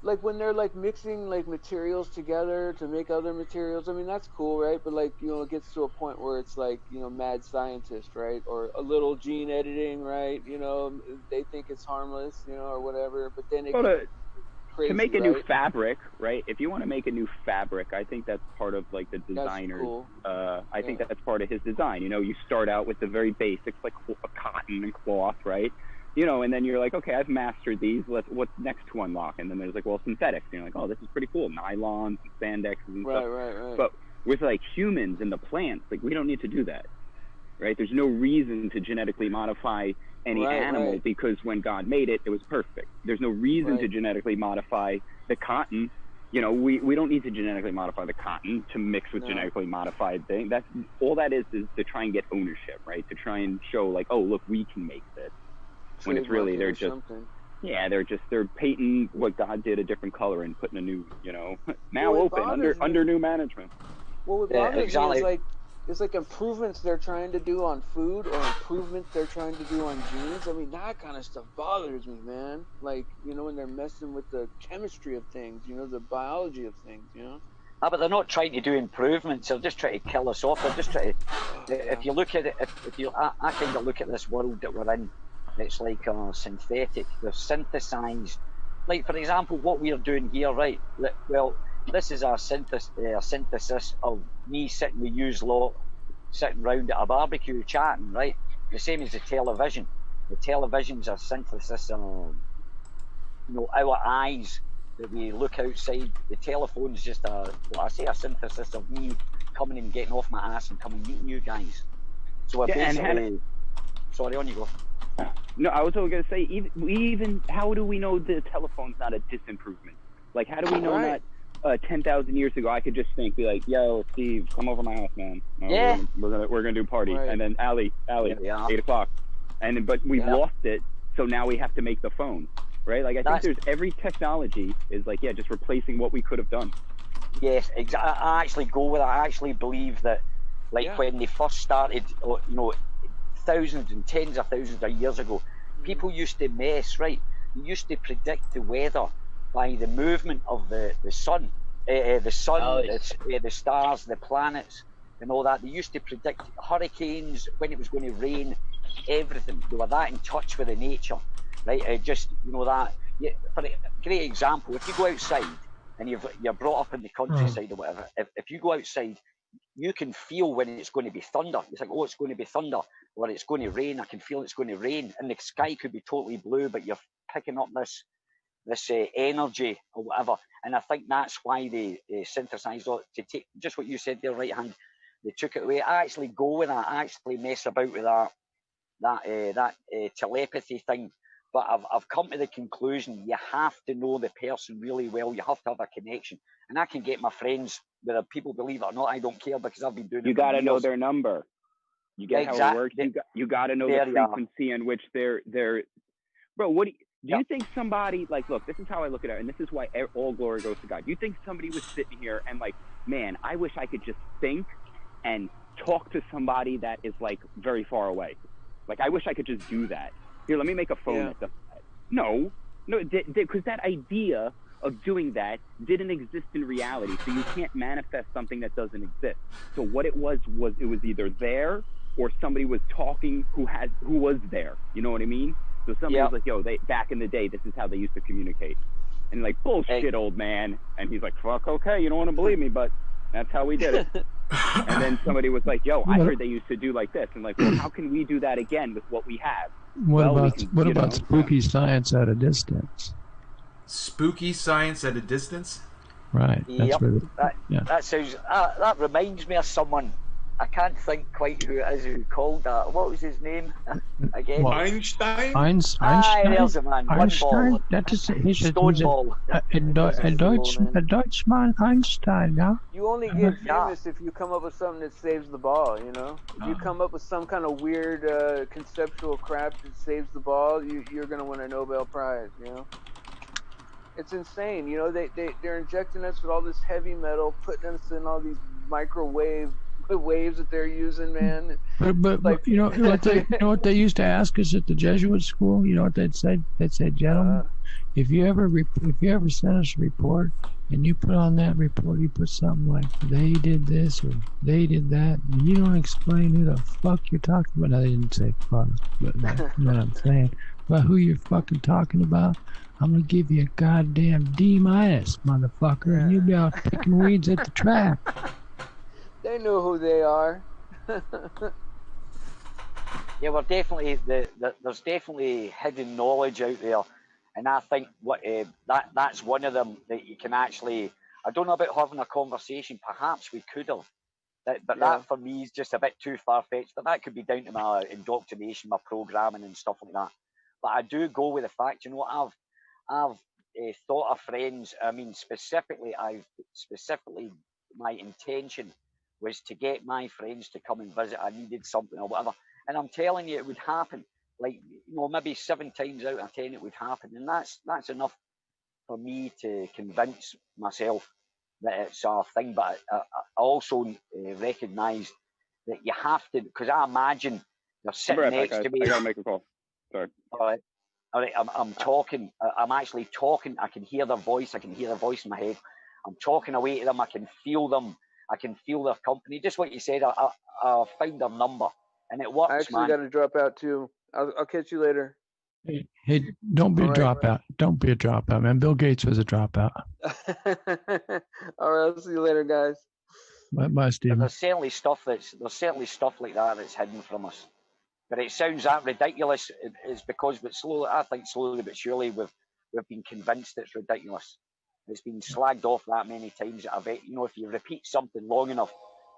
[SPEAKER 7] like when they're like mixing like materials together to make other materials. I mean, that's cool, right? But like, you know, it gets to a point where it's like, you know, mad scientist, right? Or a little gene editing, right? You know, they think it's harmless, you know, or whatever. But then it gets crazy,
[SPEAKER 6] to make a
[SPEAKER 7] right?
[SPEAKER 6] new fabric, right? If you want to make a new fabric, I think that's part of like the designer's.
[SPEAKER 7] Cool.
[SPEAKER 6] I think that's part of his design. You know, you start out with the very basics, like cotton and cloth, right? You know, and then you're like, okay, I've mastered these. What's next to unlock? And then there's like, well, synthetics. And you're like, oh, this is pretty cool. Nylons, and spandexes, and stuff.
[SPEAKER 7] Right.
[SPEAKER 6] But with like humans and the plants, like we don't need to do that, right? There's no reason to genetically modify any animal because when God made it, it was perfect. There's no reason to genetically modify the cotton. You know, we don't need to genetically modify the cotton to mix with genetically modified things. That's all that is to try and get ownership, right? To try and show like, oh, look, we can make this. When it's really they're painting what God did a different color and putting a new, you know, now open under new management.
[SPEAKER 7] Well, what bothers me is like, it's like improvements they're trying to do on food, or improvements they're trying to do on genes. I mean, that kind of stuff bothers me, man. Like, you know, when they're messing with the chemistry of things, you know, the biology of things, you know.
[SPEAKER 3] But they're not trying to do improvements. They're just trying to kill us off. They're just trying to. If you look at it, I kind of look at this world that we're in. It's like synthetic. They're synthesized. Like, for example, what we are doing here, right? Well, this is a synthesis of me sitting with yous lot, sitting round at a barbecue chatting, right? The same as the television. The television's a synthesis of, you know, our eyes that we look outside. The telephone's just a synthesis of me coming and getting off my ass and coming meeting you guys. So we're basically. Sorry, on you go.
[SPEAKER 6] No, I was going to say, even how do we know the telephone's not a disimprovement? Like, how do we know not 10,000 years ago I could just think, be like, yo, Steve, come over my house, man. We're gonna do party, and then Allie, 8 o'clock, but we've lost it, so now we have to make the phone, right? Like, I think there's every technology is like, just replacing what we could have done.
[SPEAKER 3] Yes, exactly. I actually go with it. I actually believe that, like when they first started, you know, thousands and tens of thousands of years ago, people used to mess, right? They used to predict the weather by the movement of the sun, the stars, the planets, and all that. They used to predict hurricanes, when it was going to rain, everything. They were that in touch with the nature, right? Just, you know, that. Yeah, for a great example, if you go outside and you're brought up in the countryside or whatever, if you go outside, you can feel when it's going to be thunder. It's like, oh, it's going to be thunder, or it's going to rain. I can feel it's going to rain, and the sky could be totally blue, but you're picking up this energy or whatever. And I think that's why they synthesized it, to take just what you said there, right hand. They took it away. I actually go with that. I actually mess about with that telepathy thing. But I've come to the conclusion you have to know the person really well. You have to have a connection. And I can get my friends, whether people believe it or not, I don't care, because I've been doing it.
[SPEAKER 6] You got to know their number. You get how it works. You got to know the frequency in which they're. Bro, what do you think somebody, like, look, this is how I look at it, and this is why all glory goes to God. You think somebody was sitting here and like, man, I wish I could just think and talk to somebody that is like very far away. Like, I wish I could just do that. Here, let me make a phone that does that. No, because that idea of doing that didn't exist in reality. So you can't manifest something that doesn't exist. So what it was it was either there or somebody was talking who was there. You know what I mean? So somebody was like, yo, back in the day, this is how they used to communicate. And like, bullshit, old man. And he's like, fuck, okay, you don't want to believe me, but that's how we did it. And then somebody was like, yo, I heard they used to do like this. And like, well, how can we do that again with what we have?
[SPEAKER 1] What about spooky science at a distance?
[SPEAKER 2] Spooky science at a distance?
[SPEAKER 1] Right. That's
[SPEAKER 3] that sounds. That reminds me of someone. I can't think quite who it is who called that. What was his name again?
[SPEAKER 4] What? Einstein.
[SPEAKER 3] Einstein. There's a man.
[SPEAKER 1] Einstein.
[SPEAKER 3] One ball.
[SPEAKER 1] That is
[SPEAKER 3] Stone ball.
[SPEAKER 1] A Deutschman, Einstein. Yeah.
[SPEAKER 7] You only get famous if you come up with something that saves the ball. You know, if you come up with some kind of weird conceptual crap that saves the ball, you're gonna win a Nobel Prize. You know. It's insane, you know. They're injecting us with all this heavy metal, putting us in all these microwave waves that they're using, man.
[SPEAKER 1] But like, you know what they used to ask us at the Jesuit school. You know what they'd say? They'd say, gentlemen, if you ever send us a report and you put on that report, you put something like they did this or they did that, and you don't explain who the fuck you're talking about. I didn't say fuck, but you know what I'm saying. But who you're fucking talking about, I'm gonna give you a goddamn D-, motherfucker, and you'll be out picking weeds at the track.
[SPEAKER 7] They know who they are.
[SPEAKER 3] Yeah, we're definitely there's definitely hidden knowledge out there, and I think that's one of them that you can actually. I don't know about having a conversation. Perhaps we could have, but that for me is just a bit too far fetched. But that could be down to my indoctrination, my programming, and stuff like that. But I do go with the fact, you know what, I've thought of friends. I mean, specifically, my intention was to get my friends to come and visit. I needed something or whatever, and I'm telling you, it would happen. Like, you know, maybe 7 times out of 10 it would happen, and that's enough for me to convince myself that it's a thing. But I also recognise that you have to, because I imagine they're sitting next to me.
[SPEAKER 6] I gotta make a call. Sorry.
[SPEAKER 3] All right. I'm talking. I'm actually talking. I can hear their voice. I can hear their voice in my head. I'm talking away to them. I can feel them. I can feel their company. Just what you said. I found their number, and it works.
[SPEAKER 7] I actually got to drop out too. I'll catch you later.
[SPEAKER 1] Hey, don't be a dropout. Don't be a dropout, man. Bill Gates was a dropout.
[SPEAKER 7] All right. I'll see you later, guys.
[SPEAKER 1] Bye, Steve.
[SPEAKER 3] There's certainly stuff like that that's hidden from us. But it sounds that ridiculous. It's because, I think slowly but surely, we've been convinced it's ridiculous. It's been slagged off that many times. I bet, you know, if you repeat something long enough,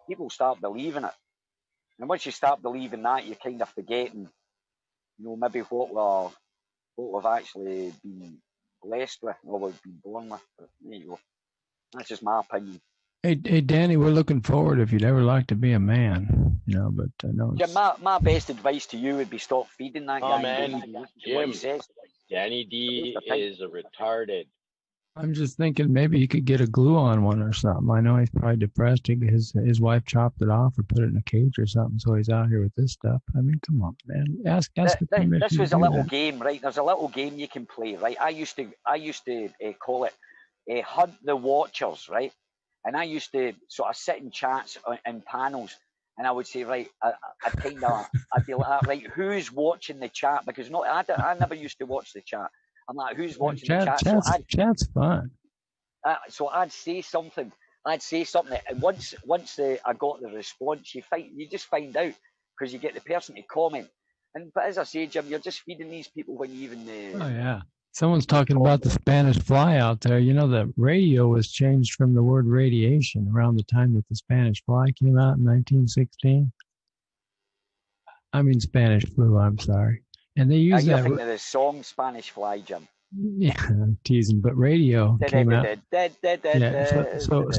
[SPEAKER 3] people start believing it. And once you start believing that, you're kind of forgetting, you know, maybe what we've actually been blessed with, or we've been born with. But there you go. That's just my opinion.
[SPEAKER 1] Hey, Danny, we're looking forward if you'd ever like to be a man, you know, but no.
[SPEAKER 3] Yeah, my best advice to you would be stop feeding that guy.
[SPEAKER 5] Man, Jim, Danny D is retarded.
[SPEAKER 1] I'm just thinking maybe he could get a glue on one or something. I know he's probably depressed. His wife chopped it off or put it in a cage or something, so he's out here with this stuff. I mean, come on, man. Ask
[SPEAKER 3] this was a little game, right? There's a little game you can play, right? I used to call it Hunt the Watchers, right? And I used to sort of sit in chats in panels, and I would say, right, I'd be like, right, who's watching the chat? Because I never used to watch the chat. I'm like, who's watching the chat?
[SPEAKER 1] Chat's fun.
[SPEAKER 3] So I'd say something. And once I got the response, you just find out because you get the person to comment. But as I say, Jim, you're just feeding these people when you even.
[SPEAKER 1] Oh yeah. Someone's talking about the Spanish fly out there. You know, the radio was changed from the word radiation around the time that the Spanish fly came out in 1916. I mean Spanish flu, I'm sorry. And they use that.
[SPEAKER 3] You're thinking of the song Spanish Fly, Jim.
[SPEAKER 1] Yeah, I'm teasing, but radio came out. Yeah, so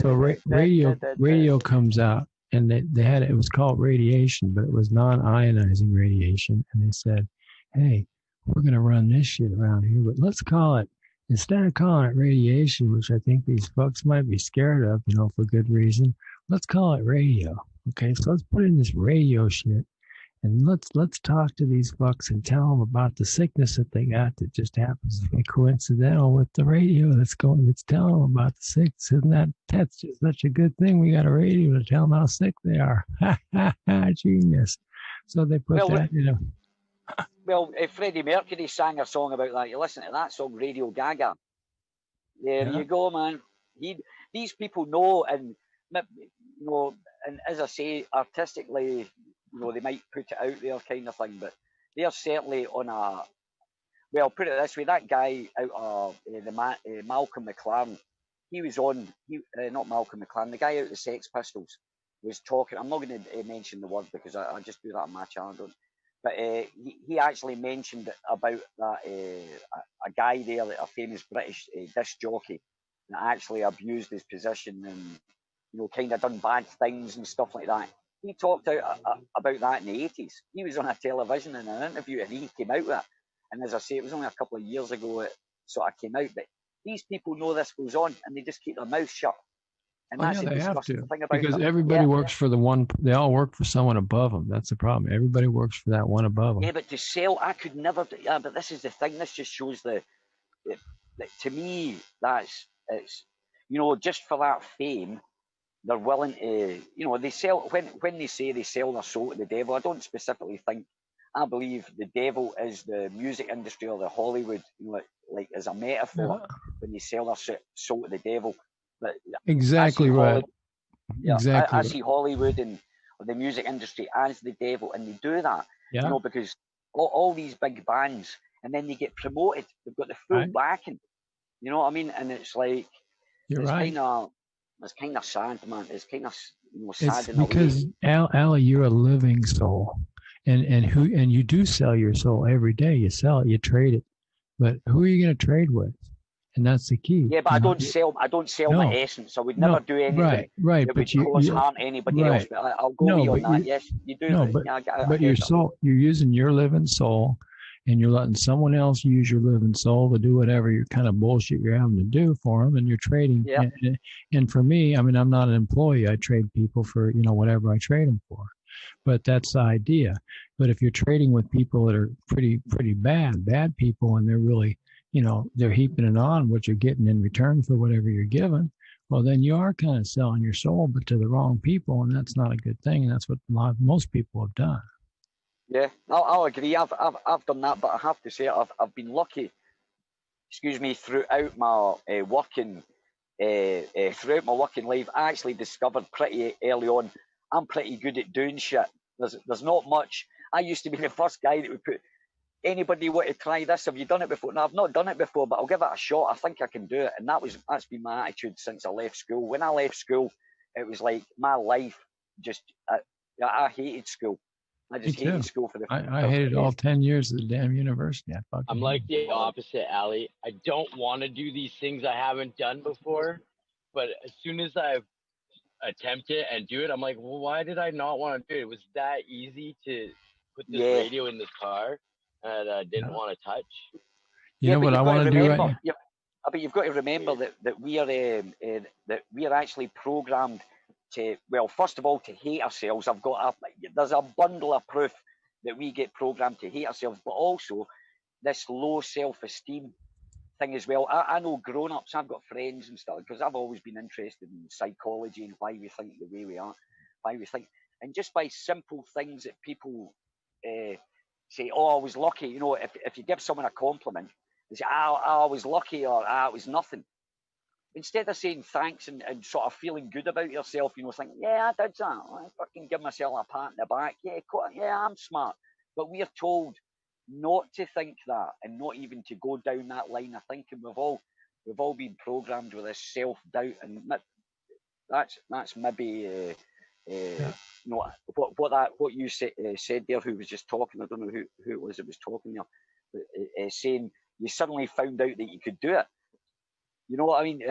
[SPEAKER 1] radio comes out, and they had it was called radiation, but it was non-ionizing radiation. And they said, hey, we're going to run this shit around here, but let's call it, instead of calling it radiation, which I think these folks might be scared of, you know, for good reason, let's call it radio. Okay, so let's put in this radio shit, and let's talk to these fucks and tell them about the sickness that they got that just happens to be coincidental with the radio that's telling them about the sickness. That's just such a good thing. We got a radio to tell them how sick they are. Ha ha ha, genius. So they put that, you know.
[SPEAKER 3] Well, Freddie Mercury sang a song about that. You listen to that song, Radio Gaga. There you go, man. These people know, and you know, and as I say, artistically, you know, they might put it out there, kind of thing, but they're certainly on a. Well, put it this way: that guy out of Malcolm McLaren, he was on. Not Malcolm McLaren, the guy out of the Sex Pistols was talking. I'm not going to mention the word because I just do that on my channel. But he actually mentioned about that a guy there, a famous British disc jockey, that actually abused his position and, you know, kind of done bad things and stuff like that. He talked out about that in the 80s. He was on a television in an interview and he came out with it. And as I say, it was only a couple of years ago it sort of came out. But these people know this goes on and they just keep their mouth shut. And that's
[SPEAKER 1] they have to,
[SPEAKER 3] thing about
[SPEAKER 1] because everybody works for the one. They all work for someone above them. That's the problem. Everybody works for that one above them.
[SPEAKER 3] Yeah, but to sell, I could never. Yeah, but this is the thing. This just shows to me, it's, you know, just for that fame, they're willing to, you know, they sell when they say they sell their soul to the devil. I don't specifically think. I believe the devil is the music industry or the Hollywood, you know, like as a metaphor when they sell their soul to the devil. But
[SPEAKER 1] exactly right.
[SPEAKER 3] I see Hollywood and the music industry as the devil, and they do that, you know, because all these big bands, and then they get promoted. They've got the full backing, you know what I mean? And it's like it's kind of sad, man. It's kind of, you know, sad.
[SPEAKER 1] It's because Ali, you're a living soul, and you do sell your soul every day. You sell it, you trade it, but who are you going to trade with? And that's the key.
[SPEAKER 3] Yeah, but I don't sell my essence. I would never do anything that would cause harm to anybody else. But I'll go with you on that. Yes, you do.
[SPEAKER 1] No, but your soul, you're using your living soul, and you're letting someone else use your living soul to do whatever your kind of bullshit you're having to do for them, and you're trading.
[SPEAKER 3] Yeah.
[SPEAKER 1] And for me, I mean, I'm not an employee. I trade people for, you know, whatever I trade them for. But that's the idea. But if you're trading with people that are pretty bad people, and they're really, you know, they're heaping it on what you're getting in return for whatever you're given, well, then you are kind of selling your soul, but to the wrong people, and that's not a good thing. And that's what most people have done.
[SPEAKER 3] Yeah, I'll agree. I've done that, but I have to say I've been lucky. Excuse me, throughout my working life, I actually discovered pretty early on I'm pretty good at doing shit. There's not much. I used to be the first guy that would put, anybody want to try this? Have you done it before? No, I've not done it before, but I'll give it a shot. I think I can do it. And that's been my attitude since I left school. When I left school, it was like my life just, I hated school. I just hated school for the.
[SPEAKER 1] I hated all 10 years of the damn university.
[SPEAKER 5] I'm like the opposite, Ali. I don't want to do these things I haven't done before, but as soon as I attempt it and do it, I'm like, well, why did I not want to do it? It was that easy to put this radio in this car that I didn't want to touch.
[SPEAKER 1] You know what I want to do right now?
[SPEAKER 3] But you've got to remember that we are actually programmed to, well, first of all, to hate ourselves. There's a bundle of proof that we get programmed to hate ourselves, but also this low self-esteem thing as well. I know grown-ups, I've got friends and stuff, because I've always been interested in psychology and why we think the way we are, why we think, and just by simple things that people say, oh, I was lucky, you know, if you give someone a compliment, they say, I was lucky, or it was nothing. Instead of saying thanks and sort of feeling good about yourself, you know, thinking, yeah, I did that. I fucking give myself a pat in the back. Yeah, I'm smart. But we are told not to think that, and not even to go down that line of thinking. We've all been programmed with this self-doubt, and that's maybe you know, what you said there. Who was just talking? I don't know who it was that was talking there, saying you suddenly found out that you could do it. You know what I mean?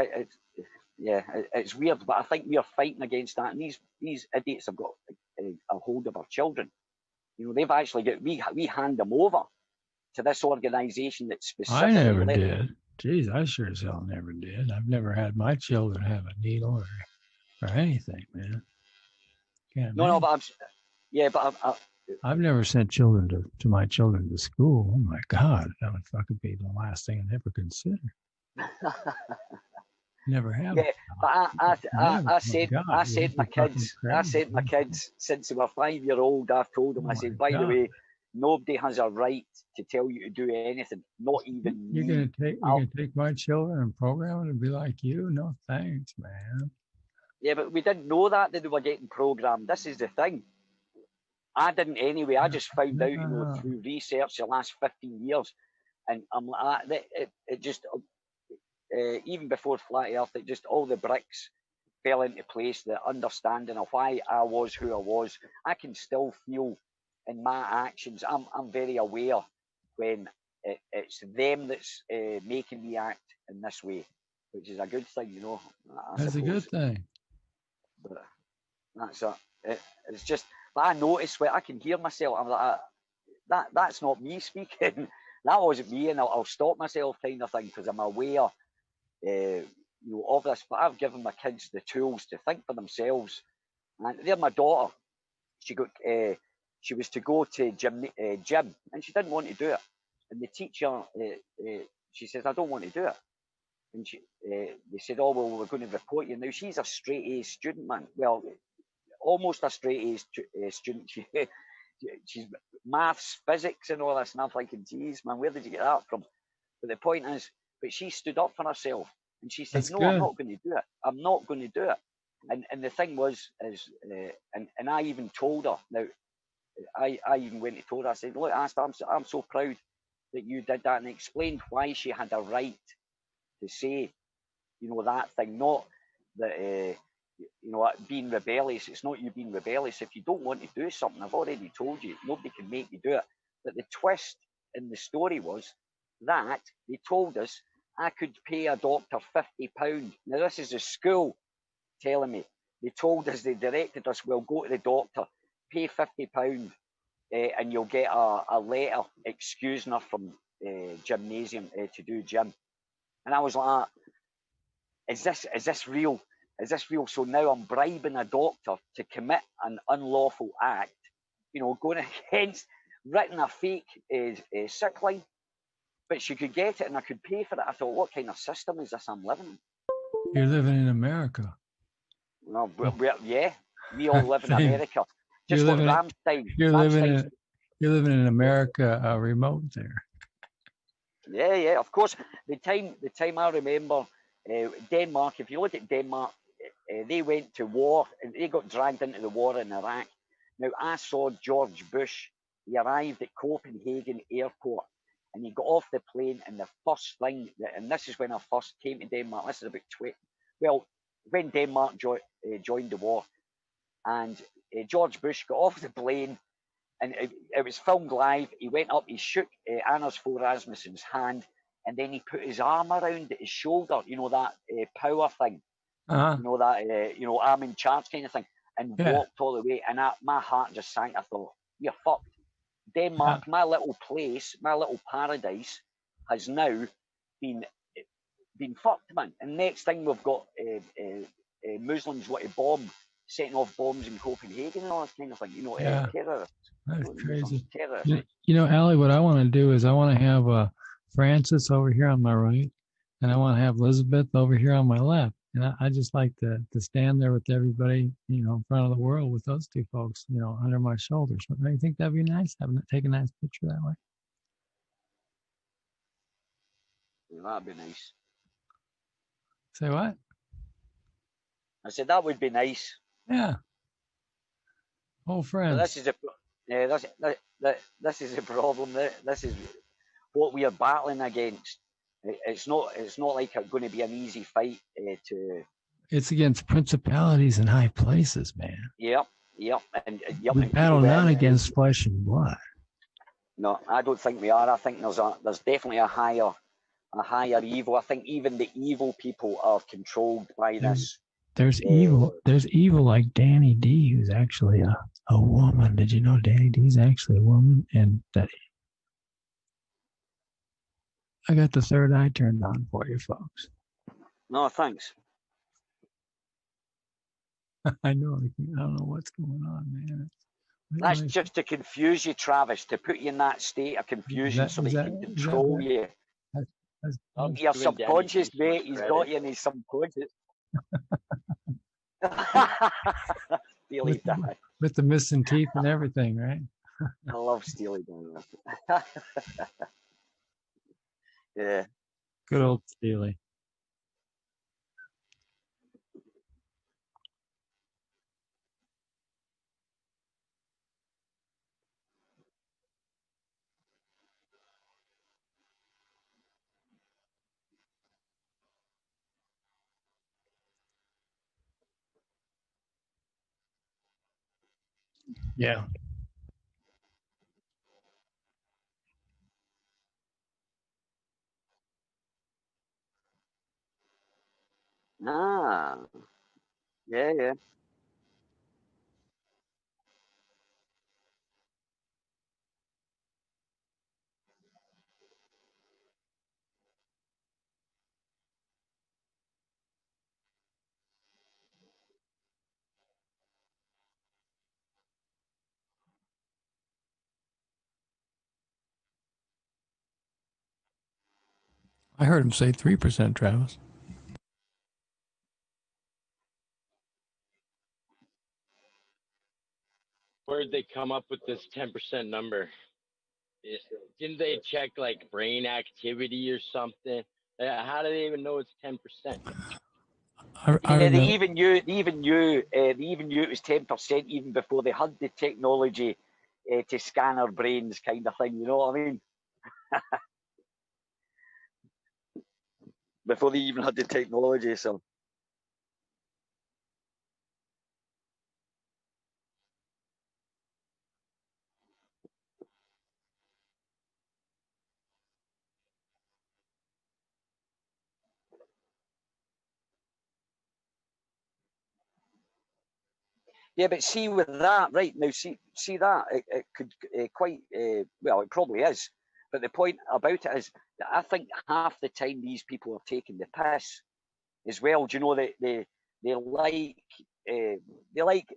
[SPEAKER 3] It's weird, but I think we are fighting against that. And these idiots have got a hold of our children. You know, they've actually got, we hand them over to this organisation that's specifically.
[SPEAKER 1] I never did. Jeez, I sure as hell never did. I've never had my children have a needle or anything, man. I've never sent children to my children to school. Oh my God, that would fucking be the last thing I'd ever consider. Never have.
[SPEAKER 3] Yeah, but I said my kids since they were 5-year-old. I've told them. I said, by the way, nobody has a right to tell you to do anything. Not even
[SPEAKER 1] you're
[SPEAKER 3] me.
[SPEAKER 1] You're gonna take my children and program them and be like you? No thanks, man.
[SPEAKER 3] Yeah, but we didn't know that they were getting programmed. This is the thing. I didn't anyway. I just found out, through research the last 15 years, and I'm like, it just. Even before Flat Earth, it just all the bricks fell into place. The understanding of why I was who I was, I can still feel in my actions. I'm very aware when it's them that's making me act in this way, which is a good thing, you know.
[SPEAKER 1] That's a good thing.
[SPEAKER 3] But that's it's just. But I notice when I can hear myself. I'm like, that's not me speaking. That wasn't me, and I'll stop myself, kind of thing, because I'm aware. Of this, but I've given my kids the tools to think for themselves. And they're my daughter. She was to go to gym, and she didn't want to do it. And the teacher, she says, I don't want to do it. And they said, oh well, we're going to report you. Now she's a straight A student, man. Well, almost a straight A student. She's maths, physics, and all this. And I'm thinking, geez, man, where did you get that from? But the point is, but she stood up for herself, and she said, "No, I'm not going to do it. I'm not going to do it." And the thing was, and I even told her. Now, I even went and told her. I said, "Look, I'm so proud that you did that," and explained why she had a right to say, you know, that thing. Not that you know, being rebellious. It's not you being rebellious. If you don't want to do something, I've already told you, nobody can make you do it. But the twist in the story was that they told us I could pay a doctor £50. Now this is the school telling me. They told us, they directed us, we'll go to the doctor, pay £50, and you'll get a letter excusing her from gymnasium to do gym. And I was like, is this real? Is this real? So now I'm bribing a doctor to commit an unlawful act, you know, going against, written a fake sick line, but she could get it and I could pay for it. I thought, what kind of system is this I'm living in?
[SPEAKER 1] You're living in America.
[SPEAKER 3] Well, yeah, we all live in America. Just like Ramstein.
[SPEAKER 1] You're living in America remote there.
[SPEAKER 3] Yeah, of course. The time I remember, Denmark, if you look at Denmark, they went to war and they got dragged into the war in Iraq. Now, I saw George Bush. He arrived at Copenhagen airport and he got off the plane, and the first thing, and this is when I first came to Denmark, this is about when Denmark joined the war, and George Bush got off the plane, and it was filmed live. He went up, he shook Anders Fogh Rasmussen's hand, and then he put his arm around his shoulder, you know, that power thing, you know, that, you know, I'm in charge kind of thing, and walked all the way, and my heart just sank. I thought, you're fucked. Denmark, my little place, my little paradise, has now been fucked, man. And next thing we've got Muslims want to setting off bombs in Copenhagen and all that kind of thing. You know, terrorists.
[SPEAKER 1] That's crazy. You know, Ali, what I want to do is I want to have Francis over here on my right, and I want to have Elizabeth over here on my left. And I just like to stand there with everybody, you know, in front of the world with those two folks, you know, under my shoulders. Don't you think that'd be nice? Take a nice picture that way.
[SPEAKER 3] That'd be nice.
[SPEAKER 1] Say what?
[SPEAKER 3] I said that would be nice.
[SPEAKER 1] Yeah. Oh, friends.
[SPEAKER 3] This is the problem. This is what we are battling against. It's not like it's going to be an easy fight
[SPEAKER 1] It's against principalities in high places, man.
[SPEAKER 3] Yep.
[SPEAKER 1] We battle not against flesh and blood.
[SPEAKER 3] No, I don't think we are. I think there's definitely a higher evil. I think even the evil people are controlled by this.
[SPEAKER 1] There's evil. There's evil like Danny D, who's actually a woman. Did you know Danny D's actually a woman? And that I got the third eye turned on for you folks.
[SPEAKER 3] No, thanks.
[SPEAKER 1] I know. I don't know what's going on, man.
[SPEAKER 3] That's just to confuse you, Travis, to put you in that state of confusion so they can control you. Your subconscious, mate. He's got you in his subconscious. Steely Dan.
[SPEAKER 1] With the missing teeth and everything, right?
[SPEAKER 3] I love Steely Dan. Yeah.
[SPEAKER 1] Good old Steely. Yeah.
[SPEAKER 3] Ah. Yeah.
[SPEAKER 1] I heard him say 3%, Travis.
[SPEAKER 5] Where did they come up with this 10% number? Didn't they check like brain activity or something? How do they even know it's 10%?
[SPEAKER 3] They even knew it was 10% even before they had the technology to scan our brains, kind of thing. You know what I mean? Before they even had the technology, so. Yeah, but see with that, right now, see that it could quite well, it probably is. But the point about it is that I think half the time these people are taking the piss as well. Do you know that they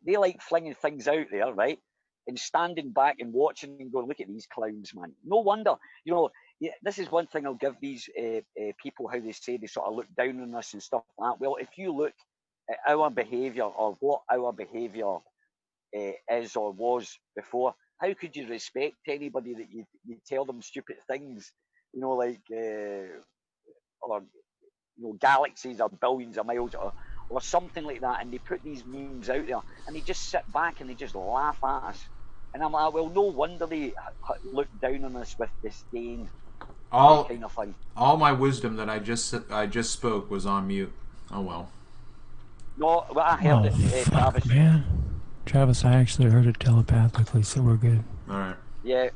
[SPEAKER 3] like flinging things out there, right? And standing back and watching and going, look at these clowns, man. No wonder, you know. Yeah, this is one thing I'll give these people, how they say they sort of look down on us and stuff like that. Well, if you look at our behaviour or what our behaviour is or was before, how could you respect anybody that you tell them stupid things, you know, like or you know, galaxies or billions of miles or something like that, and they put these memes out there and they just sit back and they just laugh at us, and I'm like, well, no wonder they look down on us with disdain. Kind of thing.
[SPEAKER 2] All my wisdom that I just spoke was on mute. Oh well.
[SPEAKER 3] No, well, I heard it, Travis.
[SPEAKER 1] Man. Travis, I actually heard it telepathically, so we're good.
[SPEAKER 2] All right.
[SPEAKER 3] Yeah.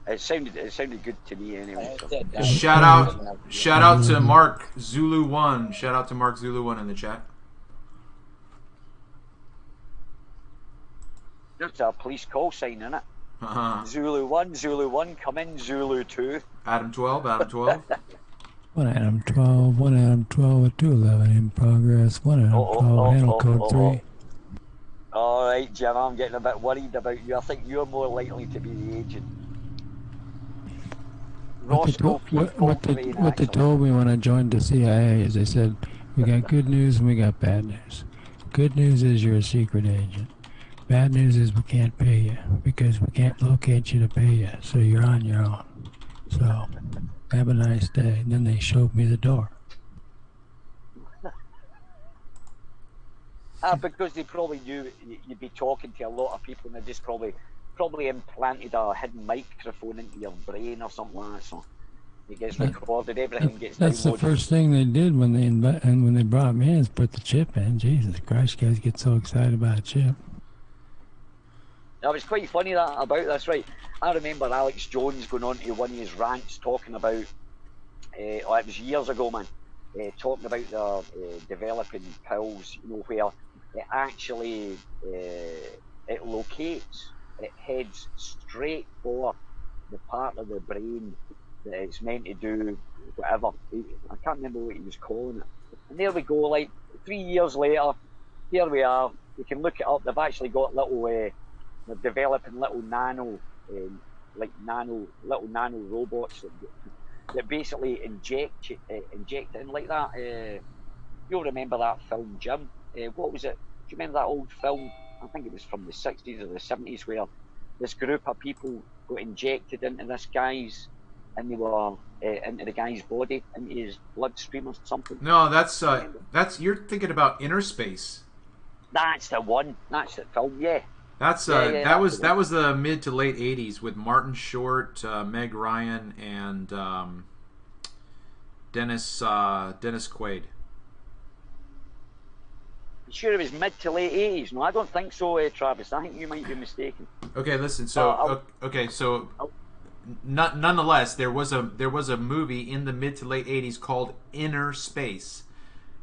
[SPEAKER 3] It sounded good to me anyway. So.
[SPEAKER 2] Shout out to Mark Zulu 1. Shout out to Mark Zulu 1 in the chat.
[SPEAKER 3] There's a police call sign in it. Zulu 1, come in, Zulu 2.
[SPEAKER 2] Adam 12.
[SPEAKER 1] One Adam 12 at 211 in progress. One Adam 12, handle code 3.
[SPEAKER 3] All right, Jim, I'm getting a bit worried about you. I think you're more likely to be the agent.
[SPEAKER 1] What they told me when I joined the CIA is they said, we got good news and we got bad news. Good news is you're a secret agent. Bad news is we can't pay you because we can't locate you to pay you, so you're on your own. So, have a nice day. And then they showed me the door.
[SPEAKER 3] Because they probably knew you'd be talking to a lot of people, and they just probably implanted a hidden microphone into your brain or something like that. So it gets recorded, everything gets downloaded.
[SPEAKER 1] That's the first thing they did when they brought me in, is put the chip in. Jesus Christ, guys get so excited about a chip.
[SPEAKER 3] Now, it's quite funny about this, right? I remember Alex Jones going on to one of his rants talking about, it was years ago, man, talking about the developing pills, you know, where it actually, it locates, it heads straight for the part of the brain that it's meant to do whatever. I can't remember what he was calling it. And there we go, like 3 years later, here we are. You can look it up. They've actually got little... they're developing little nano robots that basically inject in like that. You'll remember that film, Jim. What was it? Do you remember that old film? I think it was from the 60s or the 70s, where this group of people got injected into this guy's, and they were into the guy's body, into his bloodstream or something.
[SPEAKER 2] No, that's you're thinking about Inner Space.
[SPEAKER 3] That's the one. That's the film. Yeah.
[SPEAKER 2] That's that was the mid to late '80s with Martin Short, Meg Ryan, and Dennis Quaid.
[SPEAKER 3] Sure, it was mid to late 80s. No, I don't think so, Travis. I think you might be mistaken.
[SPEAKER 2] Okay, listen. So nonetheless, there was a movie in the mid to late 80s called Inner Space,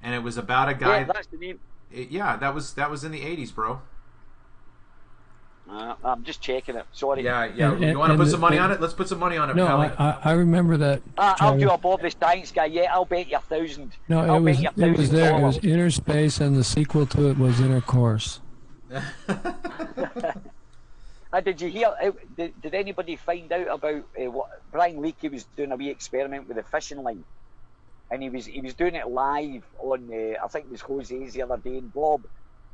[SPEAKER 2] and it was about a guy.
[SPEAKER 3] Yeah, that's the name.
[SPEAKER 2] That was in the 80s, bro.
[SPEAKER 3] I'm just checking it. Sorry.
[SPEAKER 2] Yeah. You want to put some money on it? Let's put some money on it.
[SPEAKER 1] No, I remember that.
[SPEAKER 3] I'll do a Bob the Science Guy. Yeah, I'll bet you 1,000.
[SPEAKER 1] No, it was there. It was Inner Space, and the sequel to it was Intercourse.
[SPEAKER 3] Did you hear? Did anybody find out about what Brian Leakey was doing a wee experiment with a fishing line, and he was doing it live on I think it was Jose's the other day, and Bob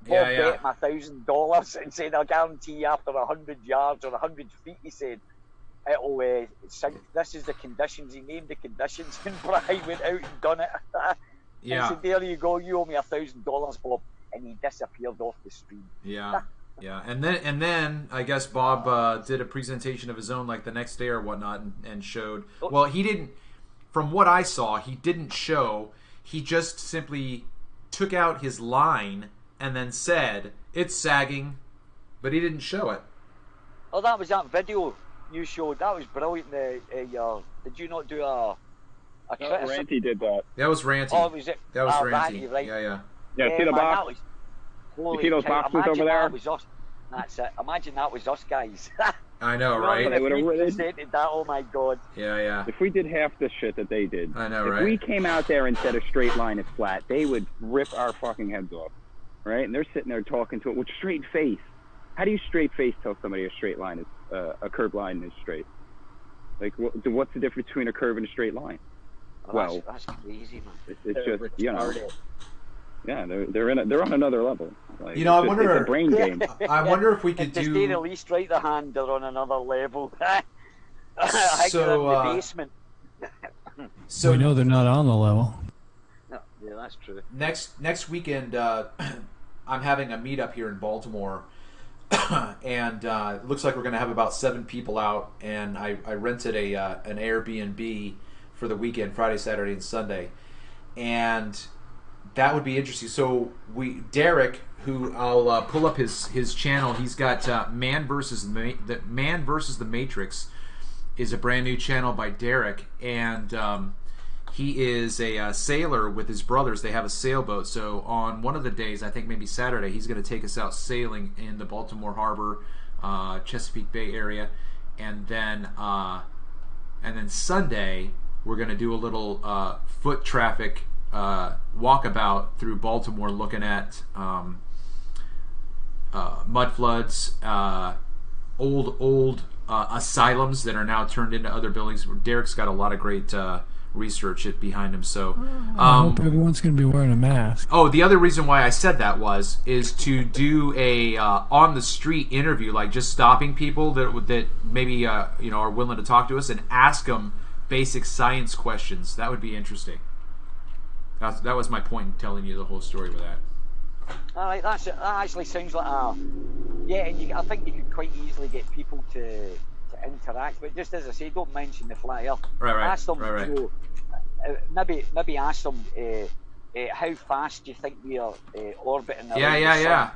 [SPEAKER 3] bet him $1,000 and said, "I'll guarantee you after 100 yards or 100 feet," he said, "it'll sink." This is the conditions. He named the conditions, and Brian went out and done it.
[SPEAKER 2] Yeah.
[SPEAKER 3] He said, "There you go. You owe me $1,000, Bob," and he disappeared off the stream.
[SPEAKER 2] Yeah. Yeah, and then I guess Bob did a presentation of his own like the next day or whatnot, and showed. Well, he didn't. From what I saw, he didn't show. He just simply took out his line and then said it's sagging, but he didn't show it.
[SPEAKER 3] Oh, that was that video you showed. That was brilliant. Did you not do a criticism?
[SPEAKER 6] Ranty did that.
[SPEAKER 2] That was Ranty.
[SPEAKER 3] Oh, was it?
[SPEAKER 2] That was Ranty.
[SPEAKER 3] Ranty, right?
[SPEAKER 2] Yeah.
[SPEAKER 6] Yeah, see the box? You see those boxes over there?
[SPEAKER 3] That was us. That's it. Imagine that was us guys.
[SPEAKER 2] I know, right?
[SPEAKER 3] If we presented that, oh my god.
[SPEAKER 2] Yeah.
[SPEAKER 6] If we did half the shit that they did,
[SPEAKER 2] I know,
[SPEAKER 6] if
[SPEAKER 2] right?
[SPEAKER 6] we came out there and said a straight line is flat, they would rip our fucking heads off, right? And they're sitting there talking to it with straight face. How do you straight face tell somebody a straight line is a curved line is straight? Like, what's the difference between a curve and a straight line?
[SPEAKER 3] Well, that's crazy, man.
[SPEAKER 6] It's just yeah, they're on another level. Like,
[SPEAKER 2] I wonder.
[SPEAKER 6] It's a brain game.
[SPEAKER 2] I wonder if we could
[SPEAKER 3] to
[SPEAKER 2] do.
[SPEAKER 3] stay the least right the hand, they're on another level. I think they're in the basement.
[SPEAKER 1] So we know they're not on the level.
[SPEAKER 3] Yeah, that's true.
[SPEAKER 2] Next weekend, I'm having a meetup here in Baltimore, and it looks like we're going to have about 7 people out. And I rented an Airbnb for the weekend, Friday, Saturday, and Sunday, and that would be interesting. So Derek, who I'll pull up his channel. He's got Man versus the Matrix is a brand new channel by Derek, and he is a sailor with his brothers. They have a sailboat. So on one of the days, I think maybe Saturday, he's going to take us out sailing in the Baltimore Harbor, Chesapeake Bay area, and then Sunday we're going to do a little foot traffic walkabout through Baltimore, looking at mud floods, old asylums that are now turned into other buildings. Derek's got a lot of great research behind him. So
[SPEAKER 1] I hope everyone's going to be wearing a mask.
[SPEAKER 2] Oh, the other reason why I said that is to do a on the street interview, like just stopping people that maybe are willing to talk to us and ask them basic science questions. That would be interesting. That was my point in telling you the whole story with that.
[SPEAKER 3] All right, that actually sounds like and I think you could quite easily get people to interact. But just as I say, don't mention the flat Earth.
[SPEAKER 2] Right.
[SPEAKER 3] Ask them,
[SPEAKER 2] right.
[SPEAKER 3] Maybe ask them how fast do you think we are orbiting around
[SPEAKER 2] the sun?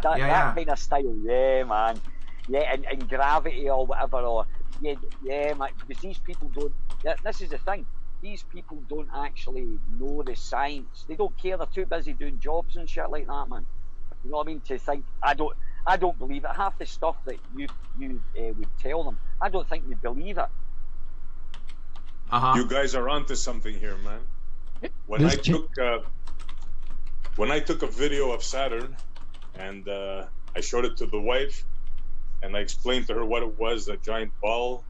[SPEAKER 3] That kind of style, man. Yeah, and gravity or whatever, or man, because these people don't. This is the thing. These people don't actually know the science. They don't care. They're too busy doing jobs and shit like that, man. You know what I mean? To think, I don't believe it. Half the stuff that you would tell them, I don't think they believe it.
[SPEAKER 4] You guys are onto something here, man. When I took a video of Saturn, and I showed it to the wife, and I explained to her what it was, a giant ball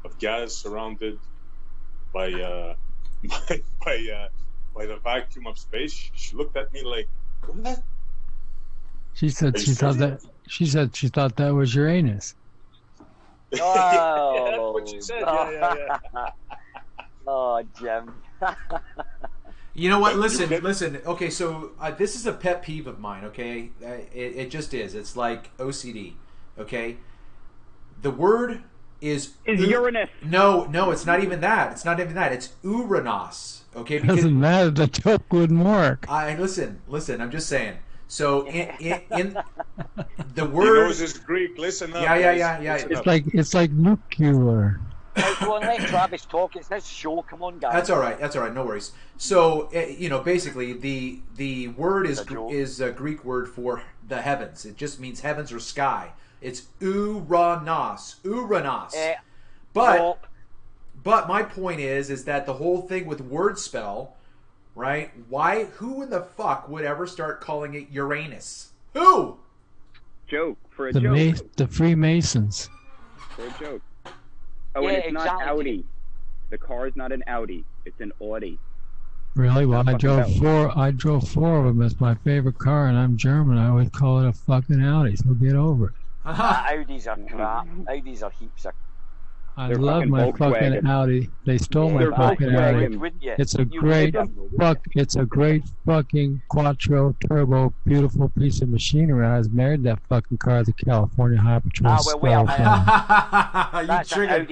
[SPEAKER 4] of gas surrounded by the vacuum of space. She looked at me like, what?
[SPEAKER 1] She said she thought that. She said she thought that was Uranus.
[SPEAKER 3] Oh,
[SPEAKER 4] yeah, that's what she said. Yeah.
[SPEAKER 3] Oh, Jim.
[SPEAKER 2] You know what? Listen. Okay, so this is a pet peeve of mine. Okay, it just is. It's like OCD. Okay, the word is
[SPEAKER 6] Uranus.
[SPEAKER 2] No, it's not even that. It's not even that. It's Uranus. Okay,
[SPEAKER 1] because doesn't matter. The joke wouldn't work.
[SPEAKER 2] Listen. I'm just saying. So in the word,
[SPEAKER 4] he knows his Greek. Listen up.
[SPEAKER 2] Yeah.
[SPEAKER 1] It's like nuclear.
[SPEAKER 3] Go on, let Travis talk. It's his show. Come on, guys.
[SPEAKER 2] That's all right. No worries. So basically, the word is a Greek word for the heavens. It just means heavens or sky. It's Uranus. But my point is that the whole thing with word spell, right? Who in the fuck would ever start calling it Uranus? Who?
[SPEAKER 6] Joke for a
[SPEAKER 1] joke. The Freemasons.
[SPEAKER 6] For a joke. Oh, and it's not Audi. The car is not an Audi. It's an Audi.
[SPEAKER 1] Really? Well, I drove four of them. It's my favorite car, and I'm German. I always call it a fucking Audi. So get over it.
[SPEAKER 3] Audis are crap. Audis are heaps of.
[SPEAKER 1] I love my fucking Audi. They stole my fucking Audi. It's a great fucking quattro turbo, beautiful piece of machinery. I was married to that fucking car. The California High Patrol.
[SPEAKER 2] You triggered.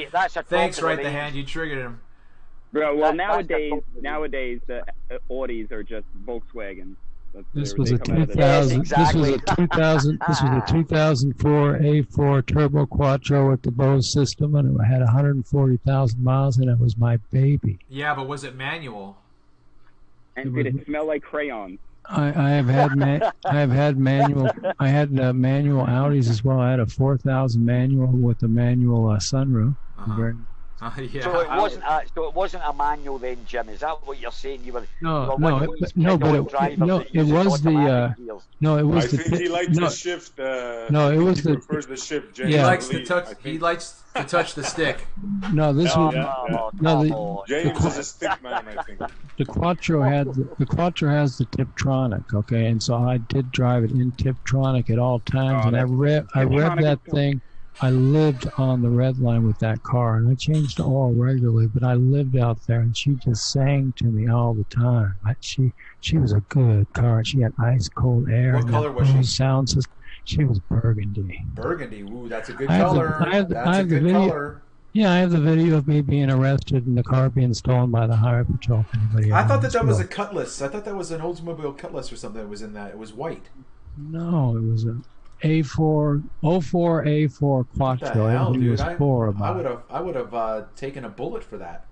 [SPEAKER 2] Thanks, right the hand. You triggered him.
[SPEAKER 6] Bro, well, nowadays, the Audis are just Volkswagen.
[SPEAKER 1] This was a 2000. Exactly. This was a 2004 A4 Turbo Quattro with the Bose system, and it had 140,000 miles, and it was my baby.
[SPEAKER 2] Yeah, but was it manual?
[SPEAKER 6] And did it smell like crayons?
[SPEAKER 1] I have had manual. I had manual Audis as well. I had a 4000 manual with a manual sunroof.
[SPEAKER 2] Yeah.
[SPEAKER 3] So it wasn't a manual then, Jim. Is that what you're saying? It was
[SPEAKER 4] I think he likes the shift.
[SPEAKER 1] It was
[SPEAKER 4] he prefers the shift. James,
[SPEAKER 2] he likes to touch. He likes to touch the stick.
[SPEAKER 1] No, this was
[SPEAKER 4] James is a stick man. I think
[SPEAKER 1] the Quattro has the Tiptronic. Okay, and so I did drive it in Tiptronic at all times, and I read that thing. I lived on the red line with that car, and I changed the oil regularly, but I lived out there, and she just sang to me all the time. She was a good car. She had ice cold air.
[SPEAKER 2] What color was she?
[SPEAKER 1] Sound system. She was burgundy.
[SPEAKER 2] Burgundy, ooh, that's a good color. That's a good color.
[SPEAKER 1] Yeah, I have the video of me being arrested and the car being stolen by the Highway Patrol.
[SPEAKER 2] I thought that was a Cutlass. I thought that was an Oldsmobile Cutlass or something that was in that. It was white.
[SPEAKER 1] No, it was a A4 A4 Quattro.
[SPEAKER 2] What the hell, dude?
[SPEAKER 1] I
[SPEAKER 2] would have taken a bullet for that.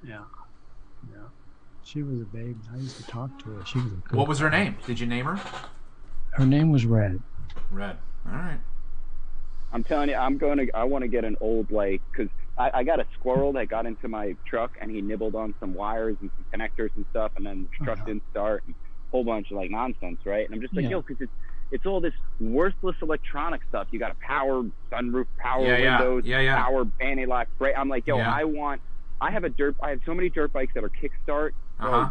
[SPEAKER 1] Yeah. She was a baby. I used to talk to her. She was a good.
[SPEAKER 2] What was her name? Did you name her?
[SPEAKER 1] Her name was Red.
[SPEAKER 2] Red. All right.
[SPEAKER 6] I'm telling you, I want to get an old, because I got a squirrel that got into my truck and he nibbled on some wires and some connectors and stuff, and then the truck didn't start and a whole bunch of nonsense, right? And I'm just like, because it's all this worthless electronic stuff. You got a power sunroof, power windows, power anti-lock brake. I'm like, I have so many dirt bikes that are kickstart.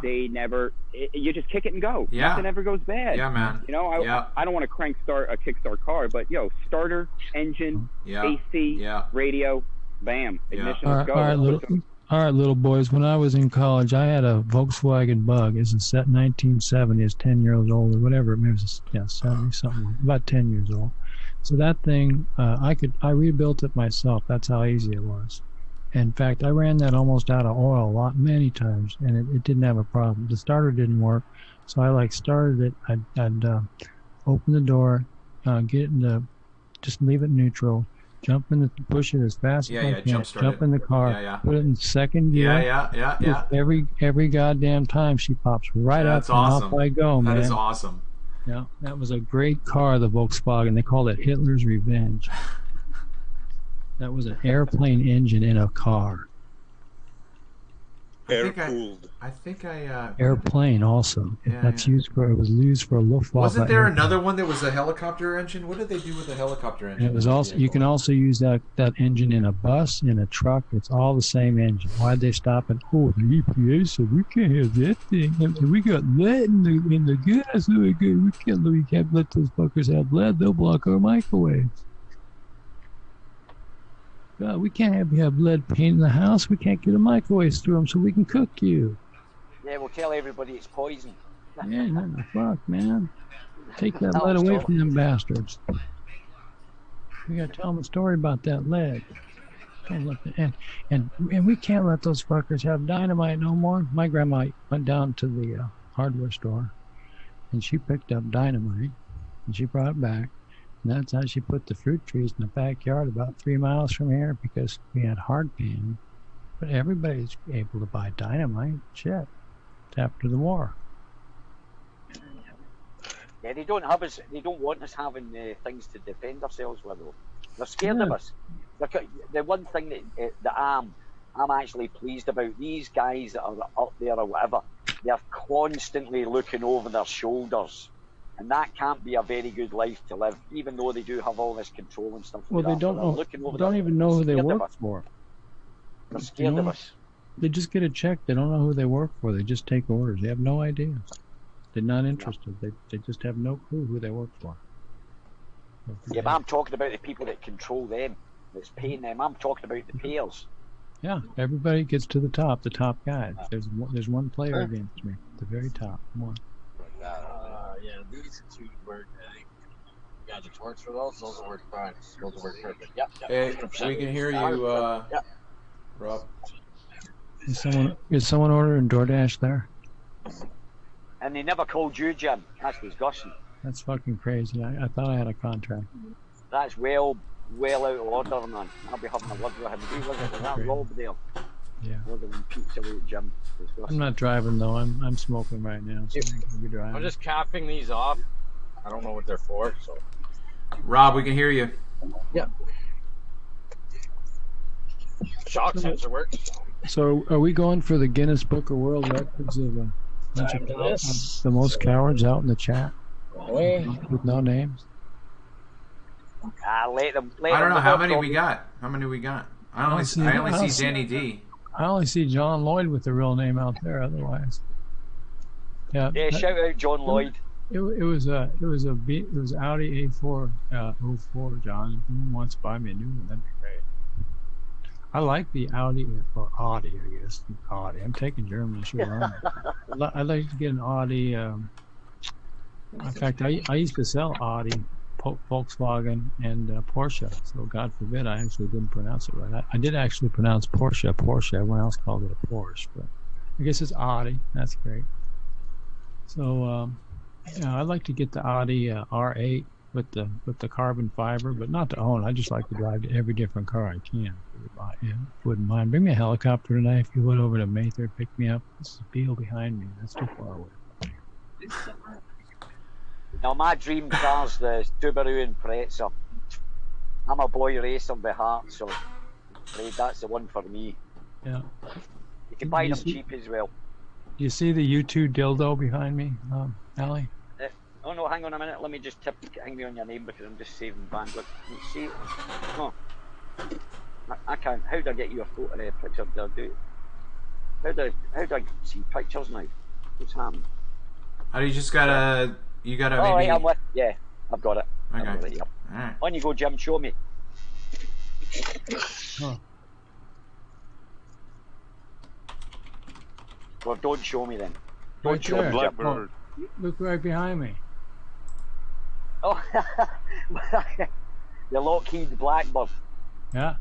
[SPEAKER 6] They never. You just kick it and go.
[SPEAKER 2] Yeah.
[SPEAKER 6] Nothing ever goes bad.
[SPEAKER 2] Yeah, man.
[SPEAKER 6] I don't want to crank start a kickstart car, but starter, engine, AC, radio, bam, ignition, let's go.
[SPEAKER 1] All right, little boys. When I was in college, I had a Volkswagen Bug. It's a set 1970. It's 10 years old or whatever. Maybe it's 70 something. About 10 years old. So that thing, I rebuilt it myself. That's how easy it was. In fact, I ran that almost out of oil many times, and it didn't have a problem. The starter didn't work, so I started it. I'd open the door, get it just leave it neutral, push it as fast as I can, jump in the car, put it in second gear.
[SPEAKER 2] Yeah.
[SPEAKER 1] Every goddamn time she pops right up and off I go, man.
[SPEAKER 2] That is awesome.
[SPEAKER 1] Yeah, that was a great car, the Volkswagen. They called it Hitler's Revenge. That was an airplane engine in a car.
[SPEAKER 4] Air-cooled.
[SPEAKER 2] I think
[SPEAKER 1] airplane also. That's used for. It was used for a Luftwaffe.
[SPEAKER 2] Wasn't there another one that was a helicopter engine? What did they do with the helicopter engine?
[SPEAKER 1] And it was also. You can also use that engine in a bus, in a truck. It's all the same engine. Why'd they stop it? Oh, the EPA said we can't have that thing. We got lead in the gas. We can't let those fuckers have lead. They'll block our microwaves. We can't have lead paint in the house. We can't get a microwave through them so we can cook you.
[SPEAKER 3] Yeah, we'll tell everybody it's poison.
[SPEAKER 1] Yeah, no, fuck, man. Take that lead away from them bastards. We gotta tell them a story about that lead. Don't let and we can't let those fuckers have dynamite no more. My grandma went down to the hardware store, and she picked up dynamite, and she brought it back. And that's how she put the fruit trees in the backyard about 3 miles from here, because we had hardpan. But everybody's able to buy dynamite. Shit. It's after the war.
[SPEAKER 3] Yeah, they don't have us. They don't want us having things to defend ourselves with. Though. They're scared of us. The one thing that I'm actually pleased about, these guys that are up there or whatever, they're constantly looking over their shoulders. And that can't be a very good life to live, even though they do have all this control and stuff.
[SPEAKER 1] Well, they don't know. Don't even know who they work for.
[SPEAKER 3] They're scared of us.
[SPEAKER 1] They just get a check. They don't know who they work for. They just take orders. They have no idea. They're not interested. They just have no clue who they work for.
[SPEAKER 3] Yeah, but I'm talking about the people that control them, that's paying them. I'm talking about the payers.
[SPEAKER 1] Yeah, everybody gets to the top guys. There's one player against me, the very top one.
[SPEAKER 5] Yeah, these two work. I think we got the torch for those. Those will work fine. Those will work perfect. Yep.
[SPEAKER 2] Hey, we can hear you, Rob.
[SPEAKER 1] Is someone ordering DoorDash there?
[SPEAKER 3] And they never called you, Jim. That's disgusting.
[SPEAKER 1] That's fucking crazy. I thought I had a contract.
[SPEAKER 3] That's well out of order, man. I'll be having a word with him. Who was it? Was that Rob there?
[SPEAKER 1] Yeah.
[SPEAKER 3] Ordering pizza with Jim.
[SPEAKER 1] I'm not driving though. I'm smoking right now, so I can be driving.
[SPEAKER 5] I'm just capping these off. I don't know what they're for, so.
[SPEAKER 2] Rob, we can hear you.
[SPEAKER 5] Yep. Shock sensor works.
[SPEAKER 1] So, are we going for the Guinness Book of World Records of the most cowards out in the chat with no names?
[SPEAKER 3] Let them.
[SPEAKER 2] I don't know how many we got. I only see Danny D.
[SPEAKER 1] I only see John Lloyd with the real name out there. Otherwise,
[SPEAKER 3] yeah. Shout out John Lloyd.
[SPEAKER 1] It was Audi A4 04, John. If you want to buy me a new one, that'd be great. I like the Audi, or Audi, I guess. Audi. I'm taking German. I should learn. I'd like to get an Audi. In fact, I used to sell Audi, Volkswagen, and Porsche. So God forbid I actually didn't pronounce it right. I did actually pronounce Porsche. Everyone else called it a Porsche, but I guess it's Audi. That's great. So I'd like to get the Audi R8 with the carbon fiber, but not to own. I just like to drive to every different car I can. Yeah, wouldn't mind. Bring me a helicopter tonight if you would, over to Mather. Pick me up. This is Beale behind me. That's too far away.
[SPEAKER 3] Now my dream car's the Subaru Impreza. I'm a boy racer by heart, so that's the one for me.
[SPEAKER 1] Yeah.
[SPEAKER 3] You can buy them cheap as well.
[SPEAKER 1] You see the U2 dildo behind me, Ali?
[SPEAKER 3] Oh no, hang on a minute. Let me just hang me on your name because I'm just saving bandwidth. You see it? Oh. I can't. How do I get you a photo picture? Do I do it? How do I see pictures now? What's happening?
[SPEAKER 2] How do you just gotta? You gotta.
[SPEAKER 3] Oh,
[SPEAKER 2] maybe...
[SPEAKER 3] right, yeah, I've got it.
[SPEAKER 2] Okay.
[SPEAKER 3] I've got it, yep.
[SPEAKER 2] All right.
[SPEAKER 3] On you go, Jim. Show me.
[SPEAKER 1] Oh.
[SPEAKER 3] Well, don't show me then.
[SPEAKER 1] Right
[SPEAKER 3] Don't show me,
[SPEAKER 4] Blackbird.
[SPEAKER 1] Oh, look right behind me.
[SPEAKER 3] Oh, the Lockheed Blackbird.
[SPEAKER 1] Yeah,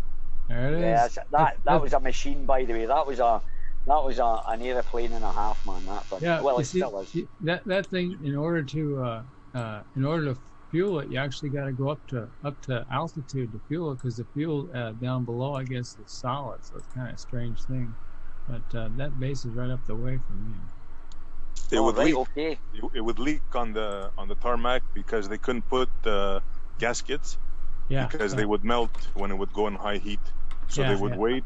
[SPEAKER 1] there it
[SPEAKER 3] is.
[SPEAKER 1] is.
[SPEAKER 3] That was a machine, by the way. That was an airplane and a half, man. That thing.
[SPEAKER 1] Yeah,
[SPEAKER 3] well, it
[SPEAKER 1] see,
[SPEAKER 3] still is.
[SPEAKER 1] That thing, in order to fuel it, you actually got to go up to altitude to fuel it, because the fuel down below, I guess, is solid. So it's kind of a strange thing. But that base is right up the way from me.
[SPEAKER 4] It would leak.
[SPEAKER 3] Okay.
[SPEAKER 4] It would leak on the tarmac because they couldn't put gaskets.
[SPEAKER 1] Yeah.
[SPEAKER 4] Because they would melt when it would go in high heat. So they would wait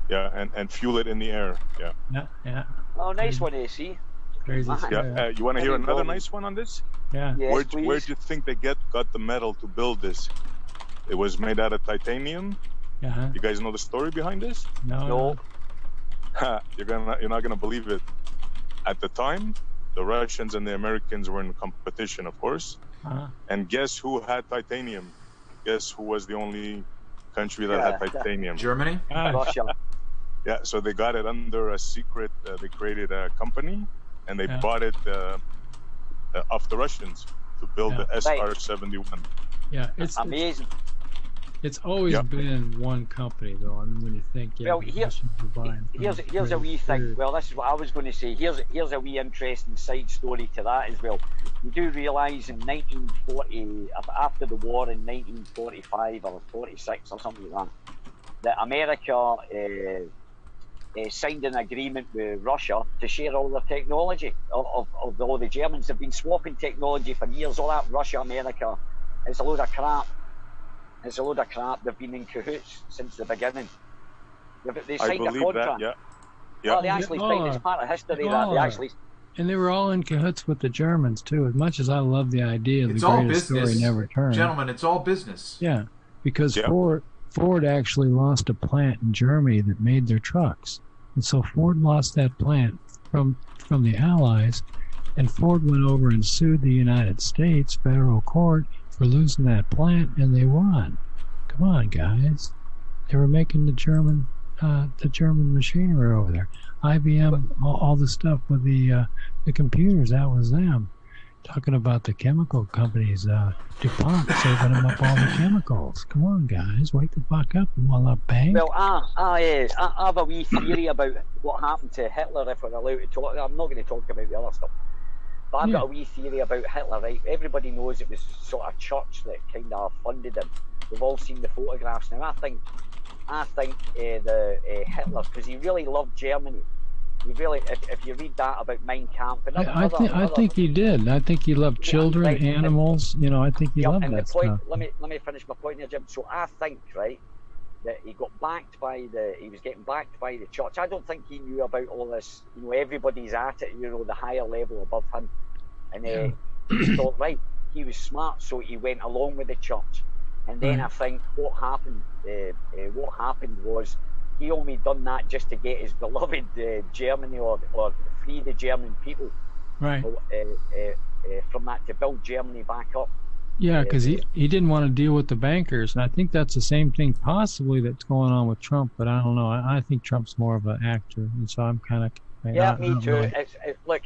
[SPEAKER 4] Yeah, and fuel it in the air. Yeah.
[SPEAKER 1] Yeah.
[SPEAKER 3] Oh, nice one, AC.
[SPEAKER 1] Crazy.
[SPEAKER 4] Yeah. You want to hear another nice one on this?
[SPEAKER 1] Yeah.
[SPEAKER 3] Yes,
[SPEAKER 4] Where'd you think they got the metal to build this? It was made out of titanium.
[SPEAKER 1] Uh-huh.
[SPEAKER 4] You guys know the story behind this?
[SPEAKER 3] No.
[SPEAKER 4] You're not gonna believe it. At the time, the Russians and the Americans were in competition, of course.
[SPEAKER 1] Uh-huh.
[SPEAKER 4] And guess who had titanium? Guess who was the only country that had titanium?
[SPEAKER 2] Germany?
[SPEAKER 3] Russia.
[SPEAKER 4] Yeah, so they got it under a secret. They created a company, and they bought it off the Russians to build the SR-71.
[SPEAKER 1] Yeah, it's
[SPEAKER 3] amazing.
[SPEAKER 1] It's always been one company, though. I mean, when you think,
[SPEAKER 3] well, here's a wee thing. Well, this is what I was going to say. Here's a wee interesting side story to that as well. You do realise in 1940, after the war in 1945 or 46 or something like that America signed an agreement with Russia to share all their technology. Of all the Germans have been swapping technology for years. All that Russia-America, it's a load of crap. It's a load of crap. They've been in cahoots since the beginning. They signed a contract.
[SPEAKER 4] Yeah.
[SPEAKER 3] They actually signed. It's part of history that they actually.
[SPEAKER 1] And they were all in cahoots with the Germans too. As much as I love the idea,
[SPEAKER 2] it's
[SPEAKER 1] the
[SPEAKER 2] all
[SPEAKER 1] greatest
[SPEAKER 2] business.
[SPEAKER 1] story never turned.
[SPEAKER 2] Gentlemen, it's all business.
[SPEAKER 1] Yeah, because Ford actually lost a plant in Germany that made their trucks, and so Ford lost that plant from the Allies, and Ford went over and sued the United States federal court for losing that plant, and they won. Come on, guys. They were making the German machinery over there. IBM, all the stuff with the computers, that was them. Talking about the chemical companies, DuPont saving them up all the chemicals. Come on, guys, wake the fuck up and want to bank.
[SPEAKER 3] Well, I have a wee theory about what happened to Hitler, if we're allowed to talk. I'm not going to talk about the other stuff. But I've got a wee theory about Hitler, right? Everybody knows it was sort of church that kind of funded him. We've all seen the photographs now. I think Hitler, because he really loved Germany. He really, if you read that about Mein Kampf,
[SPEAKER 1] I think he did. I think he loved children, animals. I think he loved that stuff.
[SPEAKER 3] Let me finish my point here, Jim. So I think, right, that he got backed by he was getting backed by the church. I don't think he knew about all this. Everybody's at it. The higher level above him, and he thought, right, he was smart, so he went along with the church. And then I think what happened was he only done that just to get his beloved Germany or free the German people,
[SPEAKER 1] right?
[SPEAKER 3] From that, to build Germany back up.
[SPEAKER 1] Yeah, because he didn't want to deal with the bankers, and I think that's the same thing possibly that's going on with Trump. But I don't know. I think Trump's more of an actor, and so I'm kind of
[SPEAKER 3] me too. Really, look.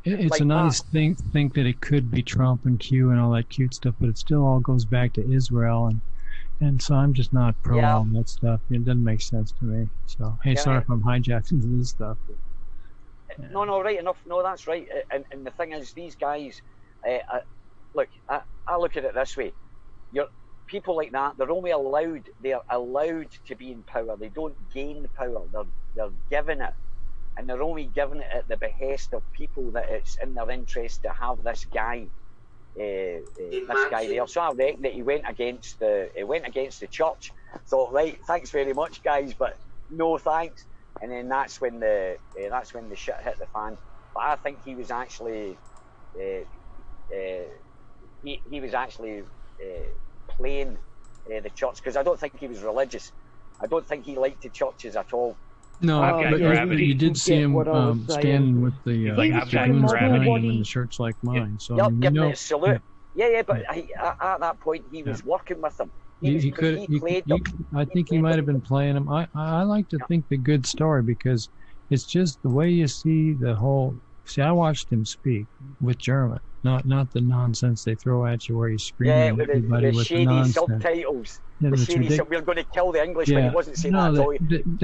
[SPEAKER 1] It's like a nice thing that it could be Trump and Q and all that cute stuff, but it still all goes back to Israel, and so I'm just not pro all that stuff. It doesn't make sense to me. So hey, sorry if I'm hijacking this stuff.
[SPEAKER 3] No, right enough. No, that's right. And the thing is, these guys, look, I look at it this way: people like that, they're allowed to be in power. They don't gain power. They're given it. And they're only giving it at the behest of people that it's in their interest to have this guy there. So I reckon that he went against the church. Thought, right, thanks very much, guys, but no thanks. And then that's when the shit hit the fan. But I think he was actually playing the church, because I don't think he was religious. I don't think he liked the churches at all.
[SPEAKER 1] No, but you did see him standing with the goons behind him in the church like mine. So
[SPEAKER 3] giving it a salute. Yeah, but at that point he was working with them. He played them.
[SPEAKER 1] I think he might have been playing them. I like to think the good story, because it's just the way you see the whole. See, I watched him speak with German, not the nonsense they throw at you where you scream at everybody with the nonsense.
[SPEAKER 3] Subtitles. Yeah, we're going to kill the English, but he wasn't saying that at all.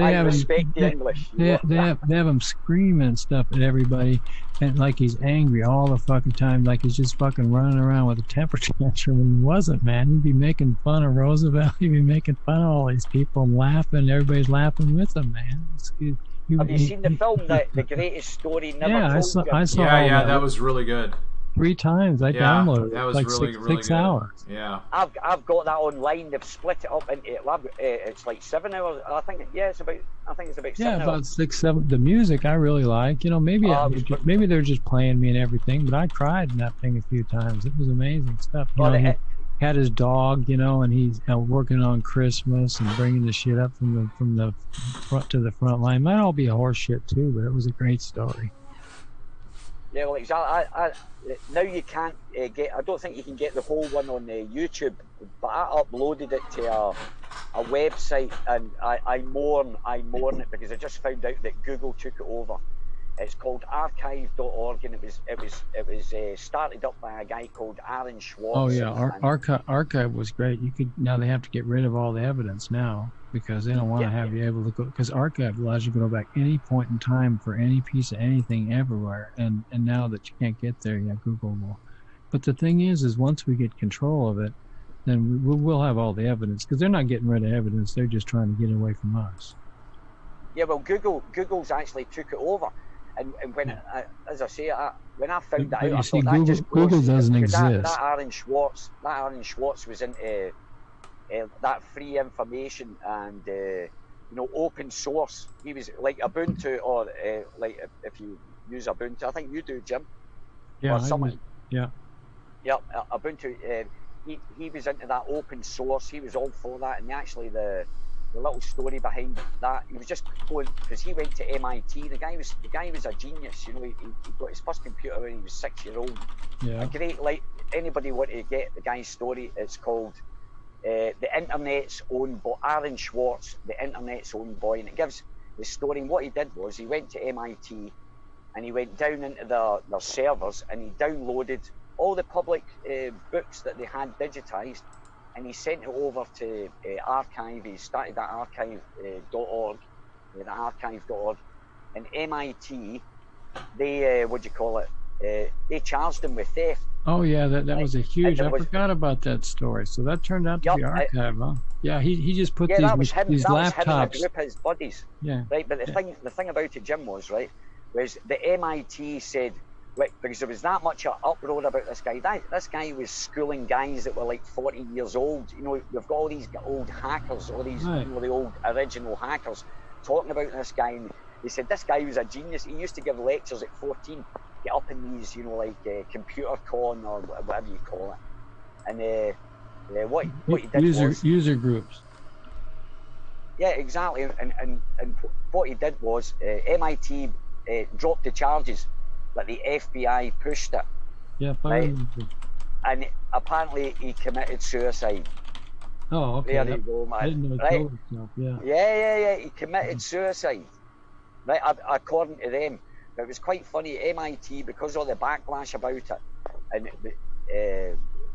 [SPEAKER 3] I respect the English.
[SPEAKER 1] They have him screaming stuff at everybody, and like he's angry all the fucking time, like he's just fucking running around with a temper tantrum. And he wasn't, man. He'd be making fun of Roosevelt. He'd be making fun of all these people and laughing. Everybody's laughing with him, man.
[SPEAKER 3] Have you seen the film, The Greatest Story Never Told?
[SPEAKER 1] I saw.
[SPEAKER 2] Yeah, that was really good.
[SPEAKER 1] 3 times. I downloaded it.
[SPEAKER 2] That was
[SPEAKER 1] like
[SPEAKER 2] really, really
[SPEAKER 1] 6
[SPEAKER 2] good.
[SPEAKER 1] hours.
[SPEAKER 2] Yeah.
[SPEAKER 3] I've got that online. They've split it up into it's like 7 hours. I think it's about 7 hours.
[SPEAKER 1] About 6, 7. The music I really like. You know, maybe they're just playing me and everything, but I cried in that thing a few times. It was amazing stuff. You know, he had his dog, you know, and he's working on Christmas and bringing the shit up from the front to the front line. Might all be horse shit too, but it was a great story.
[SPEAKER 3] Yeah, well, exactly. Now you can't get. I don't think you can get the whole one on YouTube, but I uploaded it to a website, and I mourn it because I just found out that Google took it over. It's called archive.org, and it was started up by a guy called Aaron Schwartz.
[SPEAKER 1] Oh yeah, archive was great. Now they have to get rid of all the evidence now because they don't want to have you able to go, because archive allows you to go back any point in time for any piece of anything everywhere, and now that you can't get there, Google will. But the thing is once we get control of it, then we'll have all the evidence, because they're not getting rid of evidence, they're just trying to get away from us.
[SPEAKER 3] Yeah, well, Google's actually took it over. And when, as I say, when I found that out, I thought that just goes,
[SPEAKER 1] Google doesn't exist.
[SPEAKER 3] That Aaron Schwartz was into that free information and open source. He was like Ubuntu, or like if you use Ubuntu, I think you do, Jim.
[SPEAKER 1] Yeah,
[SPEAKER 3] Yeah, Ubuntu. He was into that open source. He was all for that, and actually the little story behind that, he was just going because he went to MIT. The guy was a genius. You know, he got his first computer when he was 6 years old.
[SPEAKER 1] Yeah.
[SPEAKER 3] A great, like, anybody want to get the guy's story? It's called The Internet's Own Boy. Aaron Schwartz, The Internet's Own Boy, and it gives the story. And what he did was he went to MIT and he went down into their servers and he downloaded all the public books that they had digitized, and he sent it over to archive. He started that archive.org, the archive.org, and MIT, they they charged him with theft.
[SPEAKER 1] Oh yeah, that was a huge. I forgot about that story. So that turned out to be archive, huh? Yeah, he just put these laptops.
[SPEAKER 3] That was him and a group of his buddies.
[SPEAKER 1] Yeah.
[SPEAKER 3] Right, but the thing about it, Jim, was the MIT said, right, because there was that much uproar about this guy. This guy was schooling guys that were like 40 years old. You know, we've got all these old hackers, all these the old original hackers talking about this guy. And they said this guy was a genius. He used to give lectures at 14, get up in these, computer con or whatever you call it. And what he did was
[SPEAKER 1] user groups.
[SPEAKER 3] Yeah, exactly. And what he did was MIT dropped the charges, but the FBI pushed it.
[SPEAKER 1] Yeah,
[SPEAKER 3] right? And apparently he committed suicide.
[SPEAKER 1] Oh, okay.
[SPEAKER 3] There you go, man.
[SPEAKER 1] I didn't know he killed himself. Yeah.
[SPEAKER 3] Yeah. He committed suicide. Right, according to them. But it was quite funny. MIT, because of the backlash about it, and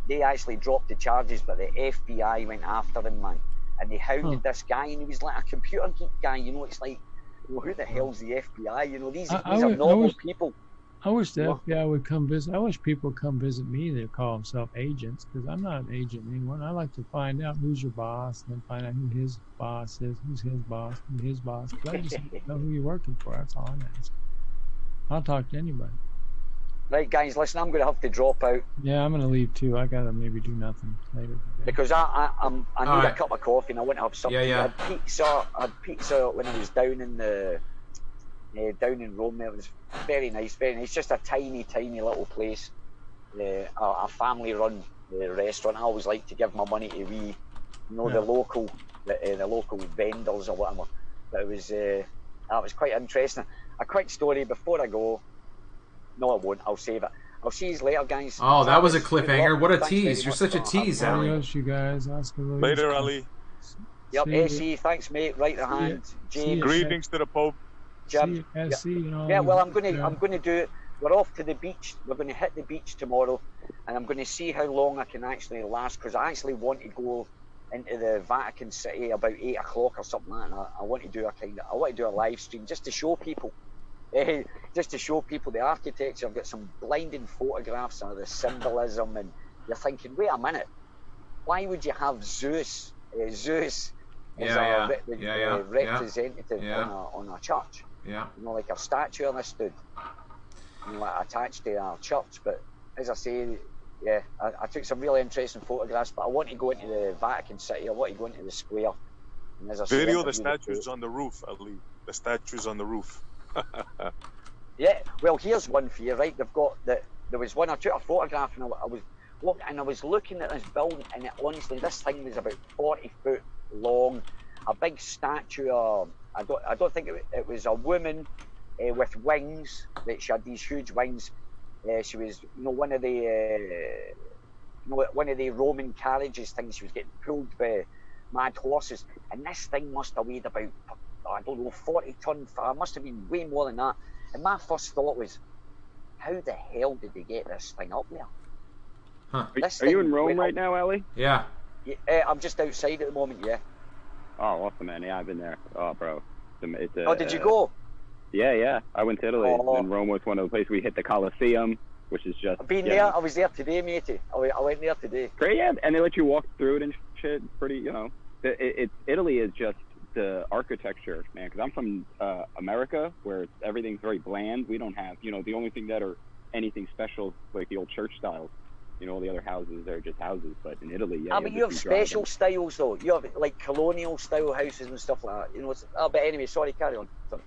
[SPEAKER 3] they actually dropped the charges, but the FBI went after him, man. And they hounded this guy, and he was like a computer geek guy. You know, it's like, who the hell's the FBI? You know, these are normal people.
[SPEAKER 1] I wish the FBI would come visit. I wish people would come visit me. They call themselves agents, because I'm not an agent anymore. I like to find out who's your boss, and then find out who his boss is, who's his boss, and his boss. Because I just know who you're working for. That's all I'm asking. I'll talk to anybody.
[SPEAKER 3] Right, guys, listen, I'm going to have to drop out.
[SPEAKER 1] Yeah, I'm going to leave too. I got to maybe do nothing later today.
[SPEAKER 3] Because I need a cup of coffee and I want to have something.
[SPEAKER 2] Yeah.
[SPEAKER 3] I had pizza when I was down in down in Rome. It was very nice, very nice. Just a tiny little place, a family-run restaurant. I always like to give my money to the local vendors or whatever. But that was quite interesting. A quick story before I go. No, I won't. I'll save it. I'll see you later, guys.
[SPEAKER 2] Oh, that was a cliffhanger. What a tease. You're such a tease, Ali.
[SPEAKER 1] Adios, you guys.
[SPEAKER 4] Later, Ali.
[SPEAKER 3] Yep, AC, thanks, mate. Right the hand. James.
[SPEAKER 4] Greetings to the Pope.
[SPEAKER 3] Jim. Yeah, well, I'm gonna do it. We're off to the beach. We're going to hit the beach tomorrow, and I'm going to see how long I can actually last, because I actually want to go into the Vatican City about 8 o'clock or something like that. I want to do a live stream just to show people. Just to show people the architecture. I've got some blinding photographs of the symbolism, and you're thinking, wait a minute, why would you have Zeus as a representative on a church?
[SPEAKER 2] Yeah.
[SPEAKER 3] You know, like a statue of this dude, like attached to our church. But as I say, yeah, I took some really interesting photographs, but I want to go into the Vatican City. I want to go into the square. And as I say,
[SPEAKER 4] Video the statues on the roof, Ali. The statues on the roof.
[SPEAKER 3] Yeah, well, here's one for you, right? They've got that. There was one. I took a photograph, and I was looking at this building, and honestly, this thing was about 40 foot long. A big statue. I don't think it was a woman with wings. That she had these huge wings. She was, one of the Roman carriages things. She was getting pulled by mad horses, and this thing must have weighed about, I don't know, 40 tons. It must have been way more than that. And my first thought was, how the hell did they get this thing up there?
[SPEAKER 2] Huh.
[SPEAKER 6] Are you in Rome right now, Ali?
[SPEAKER 2] Yeah.
[SPEAKER 3] I'm just outside at the moment, yeah.
[SPEAKER 6] Oh, awesome, man. Yeah, I've been there. Oh, bro.
[SPEAKER 3] Did you go?
[SPEAKER 6] Yeah. I went to Italy. And Rome was one of the places we hit the Colosseum, which is just...
[SPEAKER 3] I've been there. I was there today, matey. I went there today.
[SPEAKER 6] Great, yeah. And they let you walk through it and shit. Pretty, Italy is just the architecture, man. Because I'm from America, where everything's very bland. We don't have, the only thing that are anything special, like the old church styles. All the other houses are just houses. But in Italy, yeah.
[SPEAKER 3] But you have special styles, though. You have, like, colonial style houses and stuff like that. But anyway, sorry, carry on. Sorry.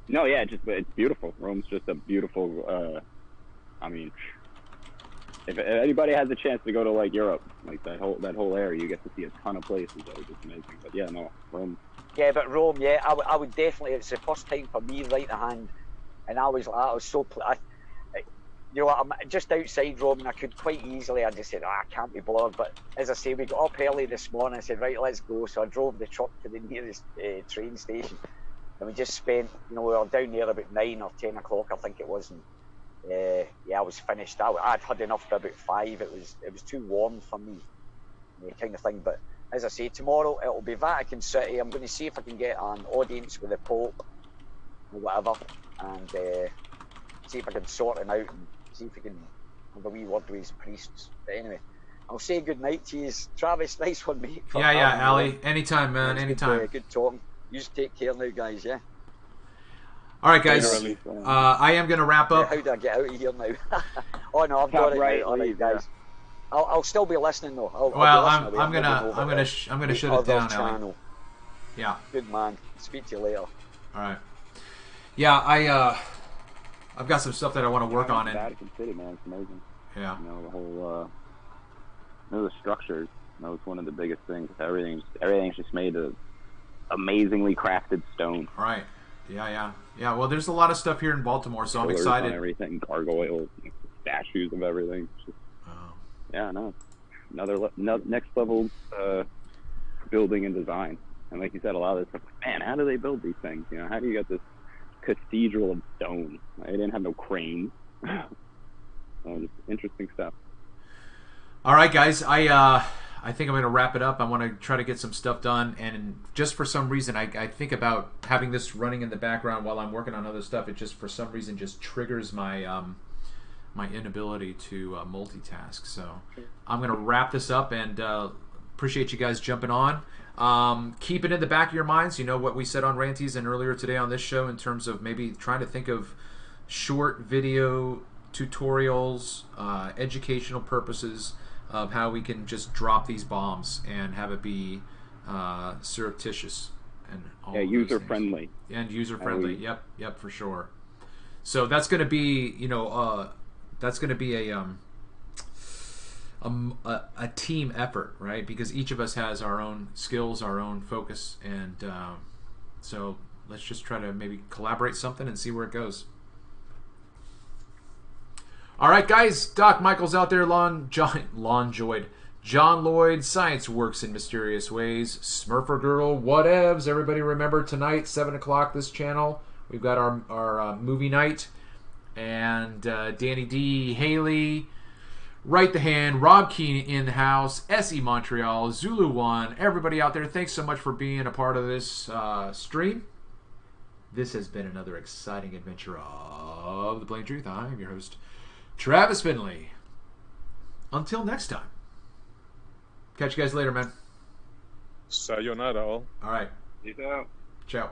[SPEAKER 6] No, yeah, it's beautiful. Rome's just a beautiful, if anybody has a chance to go to, like, Europe, like that whole area, you get to see a ton of places that are just amazing. But yeah, no, Rome.
[SPEAKER 3] Yeah, but Rome, yeah, I would definitely, it's the first time for me right to hand, and I was so, I'm just outside Rome, and I could quite easily, I just said, I can't be bothered. But as I say, we got up early this morning. I said, right, let's go. So I drove the truck to the nearest train station, and we just spent, we were down there about 9 or 10 o'clock, I think it was. And I was finished. I'd had enough by about 5. It was too warm for me, kind of thing. But as I say, tomorrow it'll be Vatican City. I'm going to see if I can get an audience with the Pope or whatever, and see if I can sort him out and see if we can have a wee word with his priests. But anyway, I'll say good night to you, Travis. Nice one, mate.
[SPEAKER 2] Yeah, Ali. Anytime, man. Anytime.
[SPEAKER 3] Good talking. You just take care now, guys. Yeah.
[SPEAKER 2] All right, guys. I am going to wrap up.
[SPEAKER 3] How do I get out of here now? Oh no, I've got it right. All right, guys. I'll still be listening though.
[SPEAKER 2] I'm gonna shut it down, Ali. Yeah.
[SPEAKER 3] Good man. Speak to you later.
[SPEAKER 2] All right. Yeah, I've got some stuff that I want to work on.
[SPEAKER 6] Vatican City, man, it's amazing.
[SPEAKER 2] Yeah.
[SPEAKER 6] The whole, the structures. It's one of the biggest things. Everything's just made of amazingly crafted stone.
[SPEAKER 2] Right. Yeah. Well, there's a lot of stuff here in Baltimore, so I'm excited.
[SPEAKER 6] Everything, gargoyles, statues of everything. Just, yeah, no, next level building and design. And like you said, a lot of this stuff. Man, how do they build these things? How do you get this cathedral of stone? They didn't have no cranes. Just interesting stuff.
[SPEAKER 2] All right, guys. I think I'm going to wrap it up. I want to try to get some stuff done, and just for some reason, I think about having this running in the background while I'm working on other stuff. It just, for some reason, just triggers my my inability to multitask. So I'm going to wrap this up, and appreciate you guys jumping on. Keep it in the back of your minds. What we said on Ranties and earlier today on this show in terms of maybe trying to think of short video tutorials, educational purposes, of how we can just drop these bombs and have it be surreptitious and all
[SPEAKER 6] user friendly.
[SPEAKER 2] And user friendly. Yep, for sure. So that's going to be, a team effort, right? Because each of us has our own skills, our own focus, and so let's just try to maybe collaborate something and see where it goes. All right, guys. Doc Michael's out there. John Lloyd. Science works in mysterious ways. Smurfer Girl. Whatevs. Everybody remember tonight, 7 o'clock, this channel. We've got our movie night. And Danny D. Haley. Right the Hand. Rob Kihn in the house. SE Montreal. Zulu One. Everybody out there, thanks so much for being a part of this stream. This has been another exciting adventure of The Plain Truth. I'm your host, Travis Finley. Until next time. Catch you guys later, man.
[SPEAKER 4] Sayonara all.
[SPEAKER 2] All right.
[SPEAKER 6] Peace out.
[SPEAKER 2] Ciao.